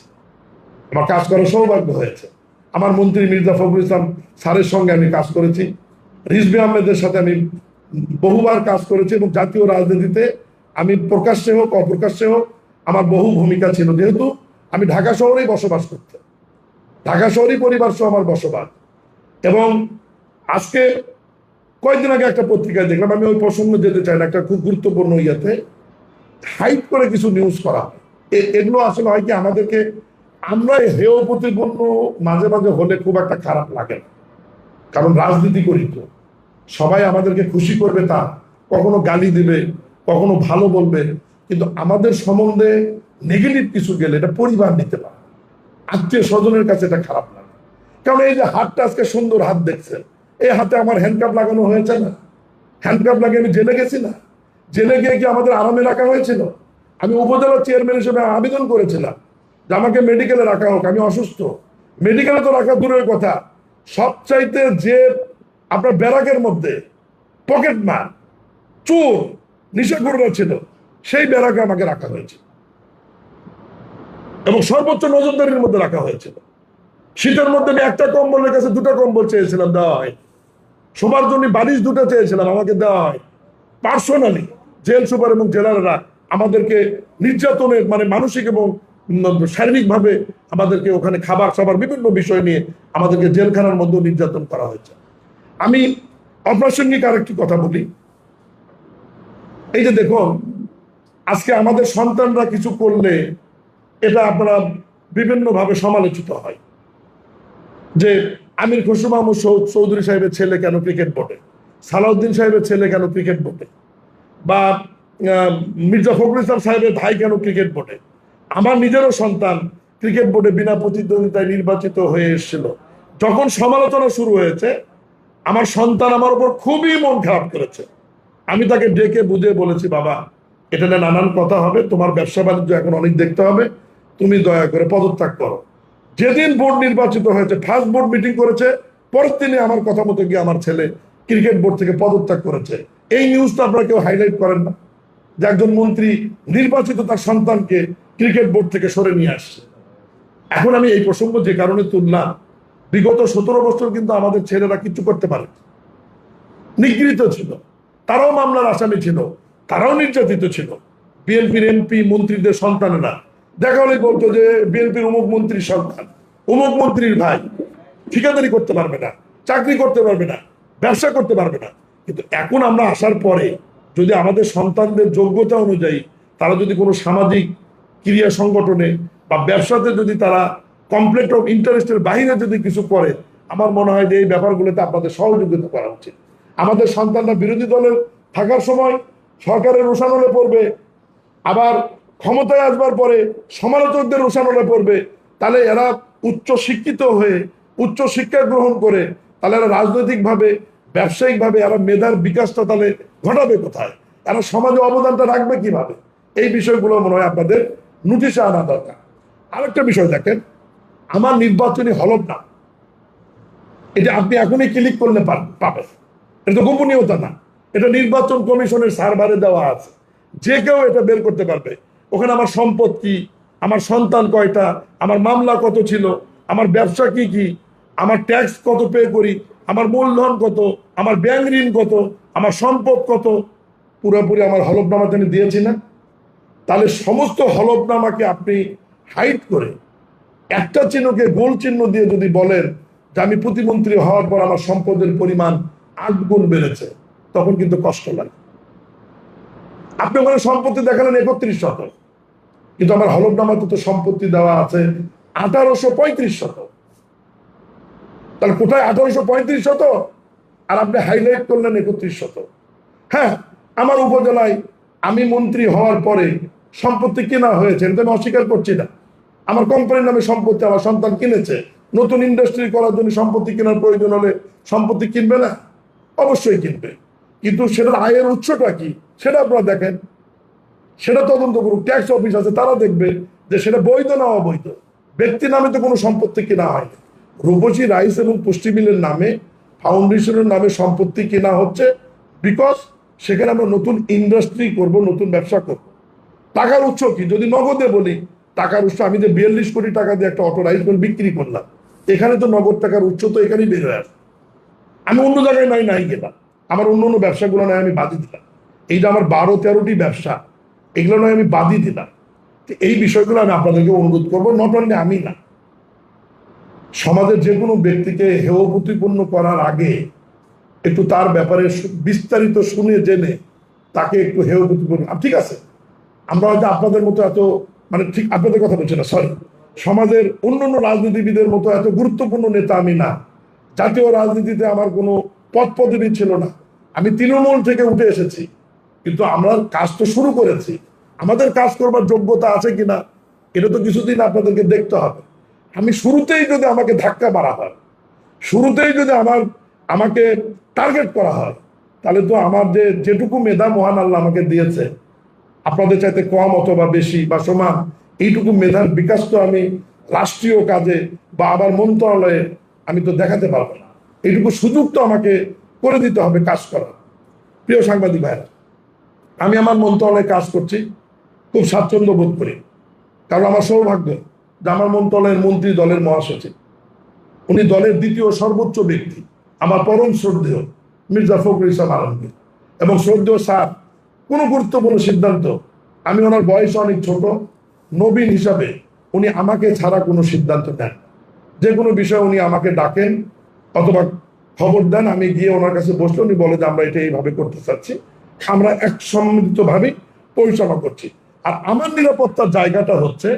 আমার কাজ করার সৌভাগ্য হয়েছে। আমার মন্ত্রী মির্জা ফখরুল ইসলাম স্যারের সঙ্গে আমি কাজ করেছি, রিজভী আহমেদের সাথে আমি বহুবার কাজ করেছি এবং জাতীয় রাজনীতিতে আমি প্রকাশ্যে হোক অপ্রকাশ্যে হোক আমার বহু ভূমিকা ছিল। যেহেতু আমি ঢাকা শহরেই বসবাস করতাম, ঢাকা শহরেই পরিবার সহ আমার বসবাস। এবং আজকে কয়েকদিন আগে একটা পত্রিকায় দেখলাম, আমি ওই প্রসঙ্গে যেতে চাই না, একটা খুব গুরুত্বপূর্ণ ইয়াতে হাইট করে কিছু নিউজ করা, এগুলো আসলে হয় কি আমাদেরকে, আমরা হেয় প্রতিপন্ন মাঝে মাঝে হলে খুব একটা খারাপ লাগে না, কারণ রাজনীতি করি তো, সবাই আমাদেরকে খুশি করবে তা, কখনো গালি দিবে, কখনো ভালো বলবে, কিন্তু আমাদের সম্বন্ধে নেগেটিভ কিছু গেলে এটা পরিবার নিতে পারে, আত্মীয় স্বজনের কাছে এটা খারাপ লাগে। কারণ এই যে হাতটা আজকে সুন্দর হাত দেখছেন, এই হাতে আমার হ্যান্ডকাপ লাগানো হয়েছে না, হ্যান্ডকাপ লাগিয়ে আমি জেলে গেছি না, জেলে গিয়ে কি আমাদের আরামে রাখা হয়েছিল? আমি উপজেলা চেয়ারম্যান হিসেবে আবেদন করেছিলাম যে আমাকে মেডিকেলে রাখা হোক, আমি অসুস্থ। মেডিকেলে তো রাখা দূরের কথা, সবচাইতে যে আপনার ব্যারাকের মধ্যে পকেটমার, চোর, নিশাখোররা ছিল, সেই ব্যারাকে আমাকে রাখা হয়েছে এবং সর্বোচ্চ নজরদারির মধ্যে রাখা হয়েছিল। শীতের মধ্যে আমি একটা কম্বলের কাছে দুটা কম্বল চেয়েছিলাম, দেওয়া হয়। শোবার জন্য বালিশ দুটো চেয়েছিলাম, আমাকে দেওয়া হয়। পার্সোনালি জেল সুপার এবং জেলাররা আমাদেরকে নির্যাতনের মানে মানসিক এবং শারীরিকভাবে আমাদেরকে ওখানে খাবার সাবার বিভিন্ন বিষয় নিয়ে আমাদেরকে জেলখানার মধ্যে নির্যাতন করা হয়েছে। আমি অপ্রাসঙ্গিক আরেকটি কথা বলি। এই যে দেখুন, আজকে আমাদের সন্তানরা কিছু করলে এটা আপনারা বিভিন্নভাবে সমালোচিত হয় যে আমির খসরু মাহমুদ চৌধুরী সাহেবের ছেলে কেন ক্রিকেট বোর্ডে, সালাউদ্দিন সাহেবের ছেলে কেন ক্রিকেট বোর্ডে, বা মির্জা ফখরুল ইসলাম সাহেবের ভাই কেন ক্রিকেট বোর্ডে। আমার নিজেরও সন্তান ক্রিকেট বোর্ডে বিনা প্রতিদ্বন্দ্বিতায় নির্বাচিত হয়ে এসেছিল। যখন সমালোচনা শুরু হয়েছে, আমার সন্তান আমার উপর খুবই মন খারাপ করেছে। আমি তাকে ডেকে বুঝিয়ে বলেছি, বাবা, এটা নিয়ে নানান কথা হবে, তোমার ব্যবসা বাণিজ্য এখন অনেক দেখতে হবে, তুমি দয়া করে পদত্যাগ করো। যেদিন বোর্ড নির্বাচিত হয়েছে, ফার্স্ট বোর্ড মিটিং করেছে, পরের দিনে আমার কথা মতো গিয়ে আমার ছেলে ক্রিকেট বোর্ড থেকে পদত্যাগ করেছে। এই নিউজটা আপনারা কেউ হাইলাইট করেন না যে একজন মন্ত্রী নির্বাচিত তার সন্তানকে ক্রিকেট বোর্ড থেকে সরে নিয়ে আসছে। এখন আমি এই প্রসঙ্গ যে কারণে তুললাম, বিগত 17 বছর কিন্তু আমাদের ছেলেরা কিছু করতে পারে, নিগৃহীত ছিল, তারাও মামলার আসামি ছিল, তারাও নির্যাতিত ছিল। বিএনপির এমপি মন্ত্রীদের সন্তানেরা দেখা হলে বলতো যে বিএনপির অমুক মন্ত্রীর সন্তান, অমুক মন্ত্রীর ভাই, ঠিকাদারি করতে পারবে না, চাকরি করতে পারবে না, ব্যবসা করতে পারবে না। কিন্তু এখন আমরা আসার পরে যদি আমাদের সন্তানদের যোগ্যতা অনুযায়ী তারা যদি কোনো সামাজিক ক্রিয়া সংগঠনে বা ব্যবসাতে যদি তারা কমপ্লেট অফ ইন্টারেস্টের বাইরে যদি কিছু করে, আমার মনে হয় যে এই ব্যাপারগুলোতে আপনাদের সহযোগিতা করা উচিত। আমাদের সন্তানরা বিরোধী দলের থাকার সময় সরকারের রোষানলে পড়বে, আবার ক্ষমতায় আসবার পরে সমালোচকদের রোষানলে পড়বে, তাহলে এরা উচ্চ শিক্ষিত হয়ে উচ্চ শিক্ষা গ্রহণ করে তাহলে এরা রাজনৈতিকভাবে ব্যবসায়িকভাবে এরা মেধার বিকাশটা তাহলে ঘটাবে কোথায়, এরা সমাজে অবদানটা রাখবে কিভাবে? এই বিষয়গুলো মনে হয় আপনাদের নোটিশে আনা দরকার। আরেকটা বিষয় দেখেন, আমার নির্বাচনী হলফনামা, এটা আপনি এখনই ক্লিক করলে পাবেন, এটা তো গোপনীয়তা না, এটা নির্বাচন কমিশনের সার্ভারে দেওয়া আছে, যে কেউ এটা বের করতে পারবে। ওখানে আমার সম্পত্তি, আমার সন্তান কয়টা, আমার মামলা কত ছিল, আমার ব্যবসা কি কি, আমার ট্যাক্স কত পে করি, আমার মূলধন কত, আমার ব্যাংক ঋণ কত, আমার সম্পদ কত, পুরোপুরি আমার হলফনামাতে আমি দিয়েছি না? তাহলে সমস্ত হলফনামাকে আপনি হাইড করে একটা চিহ্নকে গোল চিহ্ন দিয়ে যদি বলেন যে আমি প্রতিমন্ত্রী হওয়ার পর আমার সম্পদের পরিমাণ 8 গুণ বেড়েছে, তখন কিন্তু কষ্ট লাগে। আপনি ওখানে সম্পত্তি দেখালেন 31 শতক, কিন্তু আমার হলফনামাতে তো সম্পত্তি দেওয়া আছে 1835 শতক। তাহলে কোথায় 1835 শতক আর আপনি হাইলাইট করলেন 31 শতক? হ্যাঁ, আমার উপজেলায় আমি মন্ত্রী হওয়ার পরে সম্পত্তি কেনা হয়েছে, এটা আমি অস্বীকার করছি না। আমার কোম্পানির নামে সম্পত্তি আমার সন্তান কিনেছে, নতুন ইন্ডাস্ট্রি করার জন্য সম্পত্তি কেনার প্রয়োজন হলে সম্পত্তি কিনবে না? অবশ্যই কিনবে, কিন্তু সেটার আয়ের উৎসটা কি সেটা আপনারা দেখেন, সেটা তদন্ত করুক। ট্যাক্স অফিস আছে, তারা দেখবে যে সেটা বৈধ না অবৈধ। ব্যক্তি নামে তো কোনো সম্পত্তি কেনা হয়নি। রূপসী রাইস এবং পুষ্টি মিলের নামে, ফাউন্ডেশনের নামে সম্পত্তি কেনা হচ্ছে বিকজ সেখানে আমরা নতুন ইন্ডাস্ট্রি করব, নতুন ব্যবসা করব। টাকার উৎস কি? যদি নগদে বলি, টাকার উৎস আমি যে 42 কোটি টাকা দিয়ে একটা অটো রাইস মিল বিক্রি করলাম, এখানে তো নগদ টাকার উৎস তো এখানেই বের হয়ে আসে। আমি অন্য জায়গায় নাই গেলাম, আমার অন্য অন্য ব্যবসাগুলো নয় আমি বাদই দিলাম। এই যে আমার 12-13টি ব্যবসা, এগুলো নয় আমি বাদই দিলাম। এই বিষয়গুলো আমি আপনাদেরকে অনুরোধ করবো, নট অনলি আমি না, সমাজের যে কোনো ব্যক্তিকে হেয় প্রতিপন্ন করার আগে একটু তার ব্যাপারে বিস্তারিত শুনে জেনে তাকে একটু হেয় প্রতিপন্ন। ঠিক আছে, আমরা হয়তো আপনাদের মতো এত মানে ঠিক আপনাদের কথা বলছি না, সরি, সমাজের অন্যান্য রাজনীতিবিদের মতো এত গুরুত্বপূর্ণ নেতা আমি না। জাতীয় রাজনীতিতে আমার কোনো পদ পদবি ছিল না, আমি তৃণমূল থেকে উঠে এসেছি, কিন্তু আমরা কাজ তো শুরু করেছি। আমাদের কাজ করবার যোগ্যতা আছে কিনা এটা তো কিছুদিন আপনাদেরকে দেখতে হবে। আমি শুরুতেই যদি আমাকে ধাক্কা মারা হয়, শুরুতেই যদি আমাকে টার্গেট করা হয়, তাহলে তো আমার যেটুকু মেধা মহান আল্লাহ আমাকে দিয়েছে, আপনাদের চাইতে কম অথবা বেশি বা সমান, এইটুকু মেধার বিকাশ তো আমি রাষ্ট্রীয় কাজে বা আবার মন্ত্রণালয়ে আমি তো দেখাতে পারবো না। এইটুকু সুযোগ তো আমাকে করে দিতে হবে কাজ করার। প্রিয় সাংবাদিক ভাইরা, আমি আমার মন্ত্রণালয়ে কাজ করছি, খুব স্বাচ্ছন্দ্য বোধ করি। কারণ আমার সৌভাগ্য যে আমার মন্ত্রণালয়ের মন্ত্রী দলের মহাসচিব, উনি দলের দ্বিতীয় সর্বোচ্চ ব্যক্তি, আমার পরম শ্রদ্ধেয় মির্জা ফখরুল ইসলাম আলমগীর। এবং শ্রদ্ধেয় স্যার কোনো গুরুত্বপূর্ণ সিদ্ধান্ত, আমি ওনার বয়স অনেক ছোট, নবীন হিসাবে উনি আমাকে ছাড়া কোনো সিদ্ধান্ত নেন। যে কোনো বিষয়ে উনি আমাকে ডাকেন অথবা খবর দেন, আমি গিয়ে ওনার কাছে বসলে উনি বলে যে আমরা এটা এইভাবে করতে চাচ্ছি, আমরা এক সম্মিলিতভাবে পরিচালনা করছি। আর আমার নিরাপত্তার জায়গাটা হচ্ছে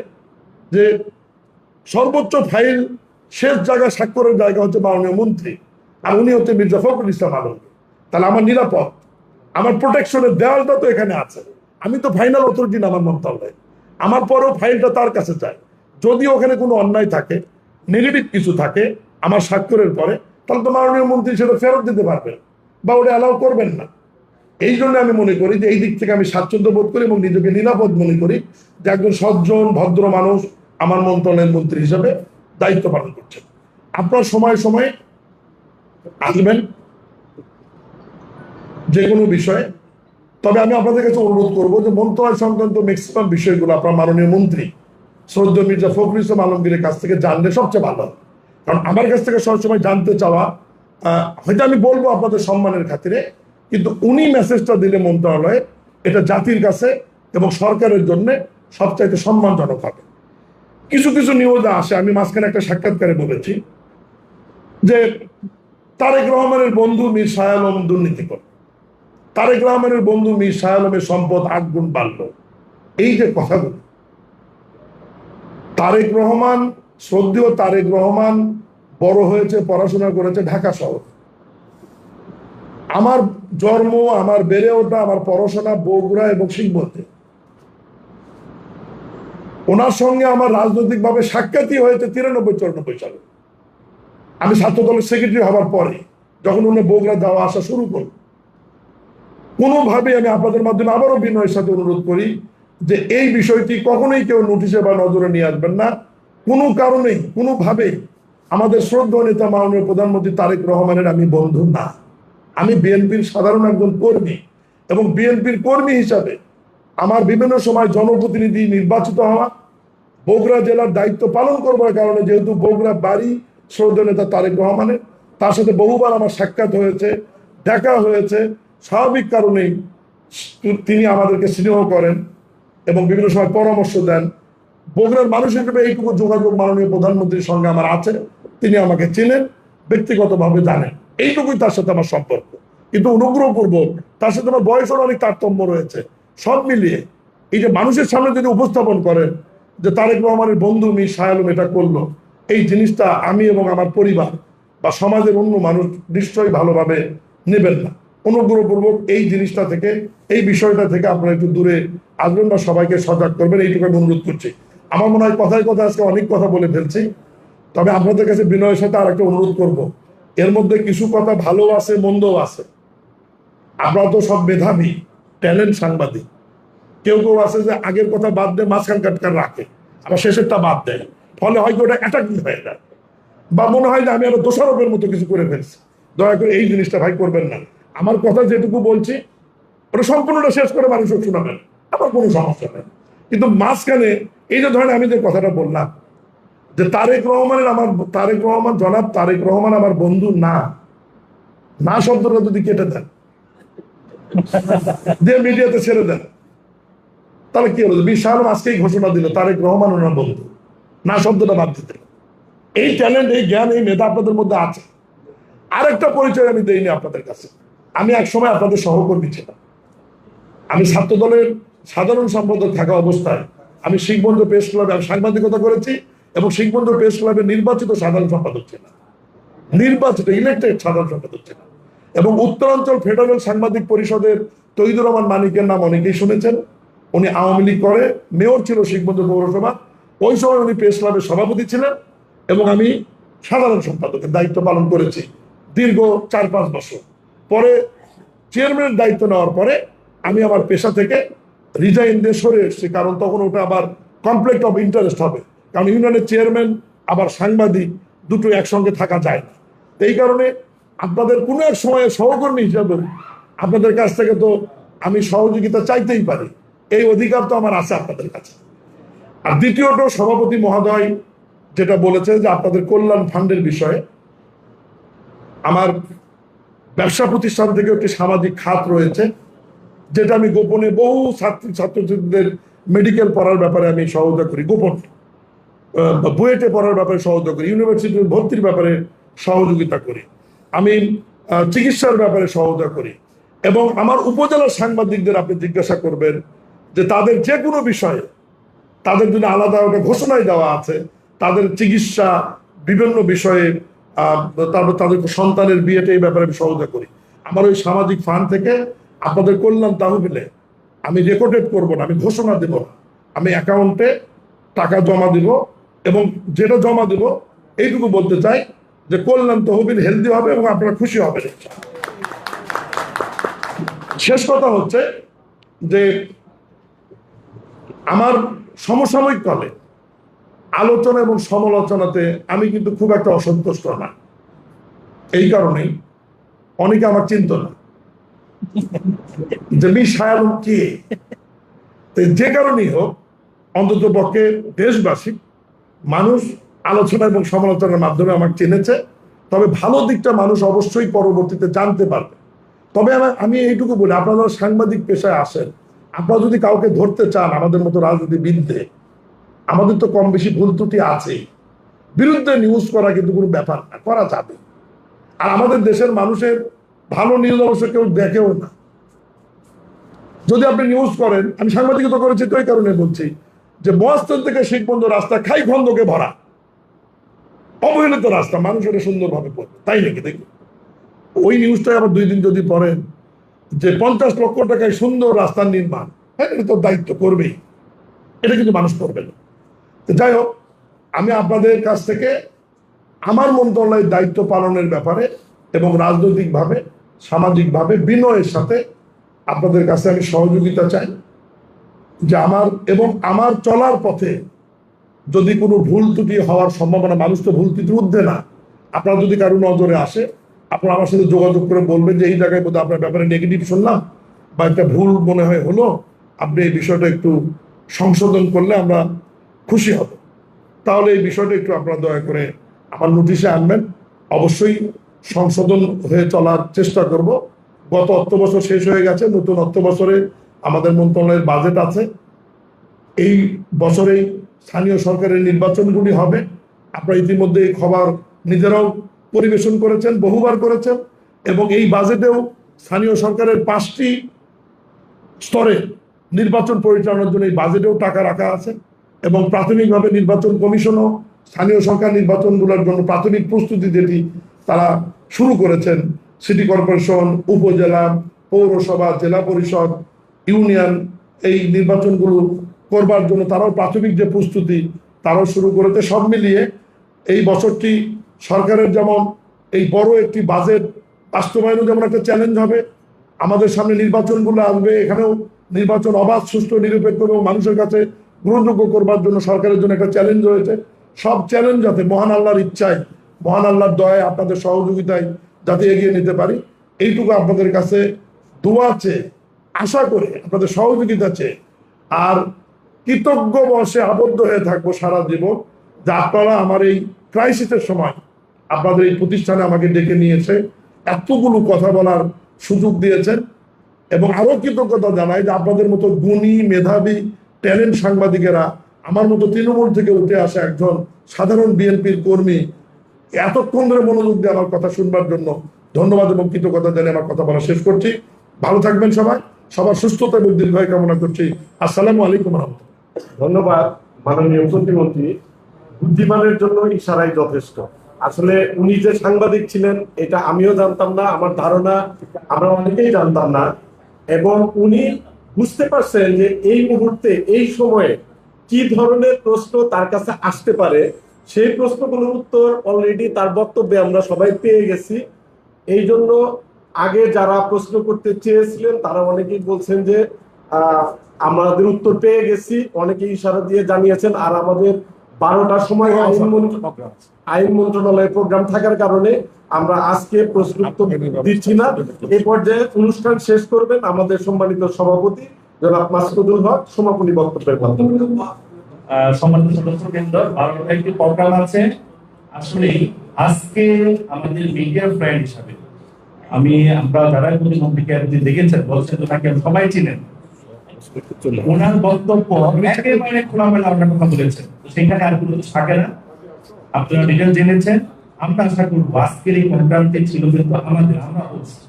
যে সর্বোচ্চ ফাইল শেষ জায়গা স্বাক্ষরের জায়গা হচ্ছে মাননীয় মন্ত্রী, আর উনি হচ্ছে মির্জা ফখরুল ইসলাম আলমগীর। তাহলে আমার নিরাপদ, আমার প্রোটেকশনের দেওয়ালটা তো এখানে আছে। আমি তো ফাইনাল অথরিটি না আমার মন্ত্রণালয়ে, আমার পরেও ফাইলটা তার কাছে যায়। যদি ওখানে কোনো অন্যায় থাকে, নেগেটিভ কিছু থাকে আমার স্বাক্ষরের পরে, তাহলে তো মাননীয় মন্ত্রী সেটা ফেরত দিতে পারবেন বা ওটা অ্যালাউ করবেন না। এই জন্য আমি মনে করি যে এই দিক থেকে আমি স্বাচ্ছন্দ্য বোধ করি এবং নিজেকে নিরাপদ মনে করি যে একজন সজ্জন ভদ্র মানুষ আমার মন্ত্রণালয়ের মন্ত্রী হিসেবে দায়িত্ব পালন করছেন। আপনার সময় সময়ে আসবেন যে কোনো বিষয়ে। তবে আমি আপনাদের কাছে অনুরোধ করবো যে মন্ত্রণালয় সংক্রান্ত ম্যাক্সিমাম বিষয়গুলো আপনার মাননীয় মন্ত্রী শ্রদ্ধেয় মির্জা ফখরুল ইসলাম আলমগীরের কাছ থেকে জানলে সবচেয়ে ভালো। কারণ আমার কাছ থেকে সবসময় জানতে চাওয়া, হয়তো আমি বলবো আপনাদের সম্মানের খাতিরে, কিন্তু উনি মেসেজটা দিলে মন্ত্রণালয়ে এটা জাতির কাছে এবং সরকারের জন্য সবচাইতে সম্মানজনক হবে। কিছু কিছু নিউজ আসে, আমি মাঝখানে একটা সাক্ষাৎকারে বলেছি যে তারেক রহমানের বন্ধু মীর শাহ আলম দুর্নীতি করে, তারেক রহমানের বন্ধু মীর শাহ আলমের সম্পদ 8 গুণ বাড়ল। এই যে কথাগুলো, তারেক রহমান, শ্রদ্ধেয় তারেক রহমান বড় হয়েছে, পড়াশোনা করেছে ঢাকা শহর। আমার জন্ম, আমার বেড়ে ওঠা, আমার পড়াশোনা বগুড়া এবং শিবগঞ্জে। ওনার সঙ্গে আমার রাজনৈতিক ভাবে সাক্ষাৎই হয়েছে 93-94 সালে। আমি ছাত্র দলের সেক্রেটারি হওয়ার পরে যখন উনি বগুড়া যাওয়া আসা শুরু করল, কোনোভাবে আমি আপনাদের মাধ্যমে আবারও বিনয়ের সাথে অনুরোধ করি যে এই বিষয়টি কখনোই কেউ নোটিশে বা নজরে নিয়ে আসবেন না। কোনো কারণেই, কোনোভাবেই আমাদের শ্রদ্ধেয় নেতা মাননীয় প্রধানমন্ত্রী তারেক রহমানের আমি বন্ধু না। আমি বিএনপির সাধারণ একজন কর্মী এবং বিএনপির কর্মী হিসাবে আমার বিভিন্ন সময় জনপ্রতিনিধি নির্বাচিত হওয়া, বগুড়া জেলার দায়িত্ব পালন করবার কারণে, যেহেতু বগুড়া বাড়ি শ্রদ্ধেয় নেতা তারেক রহমানের, তার সাথে বহুবার আমার সাক্ষাৎ হয়েছে, দেখা হয়েছে। স্বাভাবিক কারণেই তিনি আমাদেরকে স্নেহ করেন এবং বিভিন্ন সময় পরামর্শ দেন। বগুড়ার মানুষ হিসেবে এইটুকু যোগাযোগ মাননীয় প্রধানমন্ত্রীর সঙ্গে আমার আছে, তিনি আমাকে চেনেন, ব্যক্তিগতভাবে জানেন, এইটুকুই তার সাথে আমার সম্পর্ক। কিন্তু অনুগ্রহপূর্বক তার সাথে আমার বয়সের অনেক তারতম্য রয়েছে। সব মিলিয়ে এই যে মানুষের সামনে যদি উপস্থাপন করেন যে তারেক রহমানের বন্ধু মীর শাহ আলম এটা করলো, এই জিনিসটা আমি এবং আমার পরিবার বা সমাজের অন্য মানুষ নিশ্চয়ই ভালোভাবে নেবেন না। অনুগ্রহপূর্বক এই জিনিসটা থেকে, এই বিষয়টা থেকে আপনারা একটু দূরে আসবেন বা সবাইকে সজাগ করবেন, এইটুকু আমি অনুরোধ করছি। আমার মনে হয় কথায় কথায় আজকে অনেক কথা বলে ফেলছি, তবে আপনাদের কাছে বিনয়ের সাথে আর একটা অনুরোধ করব, এর মধ্যে কিছু কথা ভালো আছে, মন্দও আছে। আপনারা তো সব মেধাবী ট্যালেন্ট সাংবাদিক, কেউ কেউ আছে যে আগের কথা বাদ দেয়, মাঝখান কাটকার রাখে, আবার শেষেরটা বাদ দেয়, ফলে হয়তো ওটা অ্যাটাকিং হয়ে যায় বা মনে হয় যে আমি আরো দোষারোপের মতো কিছু করে ফেলছি। দয়া করে এই জিনিসটা ভাই করবেন না। আমার কথা যেটুকু বলছি ওটা সম্পূর্ণটা শেষ করে মানুষকে শোনাবেন, আমার কোনো সমস্যা নেই। কিন্তু মাঝখানে এই যে ধরেন আমি যে কথাটা বললাম যে তারেক রহমানের, আমার তারেক রহমান, জনাব তারেক রহমান আমার বন্ধু না, না শব্দটা যদি কেটে দেন দিয়ে মিডিয়াতে ছেড়ে দেন, তাহলে কি হলো? মীর শাহ আলম আজকেই ঘোষণা দিল তারেক রহমান ওনার বন্ধু, না শব্দটা বাদ দিতে। এই ট্যালেন্ট, এই জ্ঞান, এই মেধা আপনাদের মধ্যে আছে। আরেকটা পরিচয় আমি দেইনি আপনাদের কাছে, আমি এক সময় আপনাদের সহকর্মী ছিলাম। আমি ছাত্র দলের সাধারণ সম্পাদক থাকা অবস্থায় আমি শিখবন্ধু প্রেস ক্লাবে সাংবাদিকতা করেছি এবং শিখবন্ধু প্রেস ক্লাবের নির্বাচিত সাধারণ সম্পাদক ছিলাম, নির্বাচিত ইলেক্টেড সাধারণ সম্পাদক ছিলাম। এবং উত্তরাঞ্চল ফেডারেল সাংবাদিক পরিষদের তৈদুর রহমান মানিকের নাম অনেকেই শুনেছেন। উনি আওয়ামী লীগ করে মেয়র ছিল শিখবন্ধু পৌরসভা, ওই সময় উনি প্রেস ক্লাবের সভাপতি ছিলেন এবং আমি সাধারণ সম্পাদকের দায়িত্ব পালন করেছি দীর্ঘ 4-5 বছর। পরে চেয়ারম্যানের দায়িত্ব নেওয়ার পরে আমি আমার পেশা থেকে রিজাইন দিয়ে সরে এসছি, কারণ তখন ওটা আবার কনফ্লিক্ট অফ ইন্টারেস্ট হবে, কারণ ইউনিয়নের চেয়ারম্যান আবার সাংবাদিক, দুটো একসঙ্গে থাকা যায় না। এই কারণে আপনাদের কোনো এক সময়ে সহকর্মী হিসাবে আপনাদের কাছ থেকে তো আমি সহযোগিতা চাইতেই পারি, এই অধিকার তো আমার আছে আপনাদের কাছে। আর দ্বিতীয়ত, সভাপতি মহোদয় যেটা বলেছে যে আপনাদের কল্যাণ ফান্ডের বিষয়ে, আমার ব্যবসা প্রতিষ্ঠান থেকে একটি সামাজিক খাত রয়েছে, যেটা আমি গোপনে বহু ছাত্রছাত্রীদের মেডিকেল পড়ার ব্যাপারে আমি সহায়তা করি, গোপন বুয়েটে পড়ার ব্যাপারে সহায়তা করি, ইউনিভার্সিটির ভর্তির ব্যাপারে সহযোগিতা করি, আমি চিকিৎসার ব্যাপারে সহায়তা করি। এবং আমার উপজেলার সাংবাদিকদের আপনি জিজ্ঞাসা করবেন যে তাদের যে কোনো বিষয়ে তাদের জন্য আলাদা একটা ঘোষণায় দেওয়া আছে, তাদের চিকিৎসা বিভিন্ন বিষয়ে, তারপর তাদের সন্তানের বিয়েতে, এই ব্যাপারে আমি সহায়তা করি। আমার ওই সামাজিক ফান্ড থেকে আপনাদের কল্যাণ তহবিলে আমি রেকর্ডেড করব না, আমি ঘোষণা দেব না, আমি অ্যাকাউন্টে টাকা জমা দিব, এবং যেটা জমা দিব এইটুকু বলতে চাই যে কল্যাণ তহবিল হেলদি হবে এবং আপনারা খুশি হবেন। শেষ কথা হচ্ছে যে আমার সমসাময়িক কালে আলোচনা এবং সমালোচনাতে আমি কিন্তু খুব একটা অসন্তুষ্ট না। এই কারণেই অনেকে আমার চিন্ত না যে মিশায়াল কে, যে কারণেই হোক, অন্তত পক্ষে দেশবাসী, মানুষ আলোচনা এবং সমালোচনার মাধ্যমে আমাকে চিনেছে। তবে ভালো দিকটা মানুষ অবশ্যই পরবর্তীতে জানতে পারবে। তবে আমি এইটুকু বলি, আপনারা সাংবাদিক পেশায় আসেন, আপনারা যদি কাউকে ধরতে চান আমাদের মতো রাজনীতিবিদদের, আমাদের তো কম বেশি ভুল ত্রুটি আছেই, বিরুদ্ধে নিউজ করা কিন্তু কোনো ব্যাপার না, করা যাবে। আর আমাদের দেশের মানুষের ভালো নিউজ অবশ্য কেউ দেখেও না। যদি আপনি নিউজ করেন, আমি সাংবাদিকতা করেছি তো এই কারণে বলছি যে মহাস্থান থেকে শিখ বন্ধ রাস্তা খাই খন্দকে ভরা, অবহেলিত রাস্তা, মানুষ এটা সুন্দরভাবে পড়বে, তাই নাকি? দেখুন ওই নিউজটা আবার 2 দিন যদি পড়েন যে 50 লক্ষ টাকায় সুন্দর রাস্তার নির্মাণ, হ্যাঁ এটা তো দায়িত্ব করবেই, এটা কিন্তু মানুষ করবে না। যাই হোক, আমি আপনাদের কাছ থেকে আমার মন্ত্রণালয়ের দায়িত্ব পালনের ব্যাপারে এবং রাজনৈতিকভাবে, সামাজিকভাবে বিনয়ের সাথে আপনাদের কাছে আমি সহযোগিতা চাই, যে আমার চলার পথে যদি কোনো ভুল ত্রুটি হওয়ার সম্ভাবনা, মানুষ তো ভুল ত্রুটির ঊর্ধ্বে না, আপনার যদি কারো নজরে আসে, আপনারা আমার সাথে যোগাযোগ করে বলবেন যে এই জায়গায় বোধহয় আপনার ব্যাপারে নেগেটিভ শুনলাম বা একটা ভুল মনে হয় হলো, আপনি এই বিষয়টা একটু সংশোধন করলে আমরা খুশি হব। তাহলে এই বিষয়টা একটু আপনারা দয়া করে আমার নোটিশে আনবেন। অবশ্যই সংশোধন হয়ে চলার চেষ্টা করব। গত অর্থ বছর শেষ হয়ে গেছে, নতুন অর্থ বছরে আমাদের মন্ত্রণালয়ের বাজেট আছে। এই বছরেই স্থানীয় সরকারের নির্বাচনগুলি হবে। আপনারা ইতিমধ্যে এই খবর নিজেরাও পরিবেশন করেছেন, বহুবার করেছেন, এবং এই বাজেটেও স্থানীয় সরকারের 5টি স্তরে নির্বাচন পরিচালনার জন্য এই বাজেটেও টাকা রাখা আছে। এবং প্রাথমিকভাবে নির্বাচন কমিশনও স্থানীয় সরকার নির্বাচনগুলোর জন্য প্রাথমিক প্রস্তুতি যেটি তারা শুরু করেছেন, সিটি কর্পোরেশন, উপজেলা, পৌরসভা, জেলা পরিষদ, ইউনিয়ন, এই নির্বাচনগুলো করবার জন্য তারাও প্রাথমিক যে প্রস্তুতি তারাও শুরু করেছে। সব মিলিয়ে এই বছরটি সরকারের যেমন এই বড় একটি বাজেট বাস্তবায়নও যেমন একটা চ্যালেঞ্জ হবে, আমাদের সামনে নির্বাচনগুলো আসবে, এখানেও নির্বাচন অবাধ, সুষ্ঠু, নিরপেক্ষ এবং মানুষের কাছে গ্রহণযোগ্য করবার জন্য সরকারের জন্য একটা চ্যালেঞ্জ রয়েছে। সব চ্যালেঞ্জ যাতে মহান আল্লাহর ইচ্ছায়, মহান আল্লাহর দয়ায়, আপনাদের সহযোগিতায় যাতে এগিয়ে নিতে পারি, এইটুকু আপনাদের কাছে দোয়া চেয়ে, আশা করে, আপনাদের সহযোগিতা চেয়ে, আর কৃতজ্ঞ বর্ষে আবদ্ধ হয়ে থাকবো সারা জীবন যে আপনারা আমার এই ক্রাইসিসের সময় আপনাদের এই প্রতিষ্ঠানে আমাকে ডেকে নিয়েছে, এতগুলো কথা বলার সুযোগ দিয়েছেন। এবং আরো কৃতজ্ঞতা জানাই যে আপনাদের মতো গুণী, মেধাবী, ট্যালেন্ট সাংবাদিকেরা, আমার মতো তৃণমূল থেকে উঠে আসা একজন সাধারণ বিএনপির কর্মী এতক্ষণ ধরে মনোযোগ দিয়ে আমার কথা শুনবার জন্য ধন্যবাদ এবং কৃতজ্ঞতা জানিয়ে আমার কথা বলা শেষ করছি। ভালো থাকবেন সবাই, সবার সুস্থতা এবং দীর্ঘায়ু কামনা করছি। আসসালামু আলাইকুম রহমতুল্লাহ। ধন্যবাদ মাননীয় প্রতিমন্ত্রী। বুদ্ধিমানের জন্য ইশারাই যথেষ্ট। আসলে উনি যে সাংবাদিক ছিলেন এটা আমিও জানতাম না, আমার ধারণা আমরা অনেকেই জানতাম না, এবং উনি বুঝতে পারছেন যে এই মুহূর্তে, এই সময়ে কি ধরনের প্রশ্ন তার কাছে আসতে পারে। সেই প্রশ্নগুলোর উত্তর অলরেডি তার বক্তব্যে আমরা সবাই পেয়ে গেছি। এই জন্য আগে যারা প্রশ্ন করতে চেয়েছিলেন তারা অনেকেই বলছেন যে আমাদের উত্তর পেয়ে গেছি, অনেকে ইশারা দিয়ে জানিয়েছেন। আর আমাদের 12টার সময় আইন মন্ত্রণালয়ের প্রোগ্রাম থাকার কারণে আমরা আজকে প্রশ্ন উত্তর দিচ্ছি না। এই পর্যায়ে অনুষ্ঠান শেষ করবেন আমাদের সম্মানিত সভাপতি জনাব মাসুদুল হক সমাপনী বক্তব্যের মাধ্যমে। সম্মানিত সদস্যবৃন্দ, 12টা একটি প্রোগ্রাম আছে। আসলে আজকে আমাদের মিডিয়া ফ্রেন্ড হিসাবে আপনারা যারা প্রতিমন্ত্রীকে এতদিন দেখেছেন, বলছেন ওনাকে সবাই চিনেন, ওনার বক্তব্য একেবারে খোলামেলা আমরা কথা বলেছেন, সেখানে আর কোনো কিছু থাকে না। আপনারা ডিটেল জেনেছেন। আমরা আশা করবো আজকের এই প্রোগ্রামটি ছিল কিন্তু আমরা host।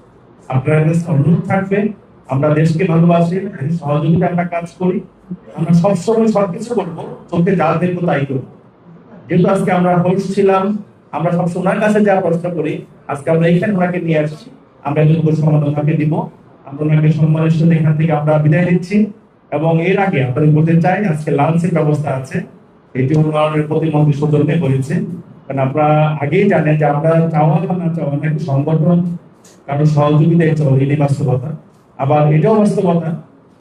আপনাদের কাছে অনুরোধ থাকবে, আমরা দেশকে ভালোবাসি, সহযোগিতা আমরা কাজ করি, আমরা সবসময় সবকিছু করবো, চোখে যা দেখবো তাই করবো। যেহেতু আজকে আমরা হোস্ট ছিলাম, আমরা সবসময় ওনার কাছে যা প্রশ্ন করি, আজকে আমরা এখানে ওনাকে নিয়ে আসছি, আমরা যদি সমাধান ওনাকে দিব। আমরা ওনাকে সম্মানের সাথে এখান থেকে আমরা বিদায় নিচ্ছি। এবং এর আগে আপনাদের বলতে চাই, আজকে লাঞ্চের ব্যবস্থা আছে, এটি উন্নয়নের প্রতিমন্ত্রী সৌজন্যে করেছে। কারণ আপনারা আগেই জানেন যে আমরা চাওয়া বা না চাওয়া একটা সংগঠন কারো সহযোগিতায় চলে, এই বাস্তবতা। আবার এটাও বাস্তবতা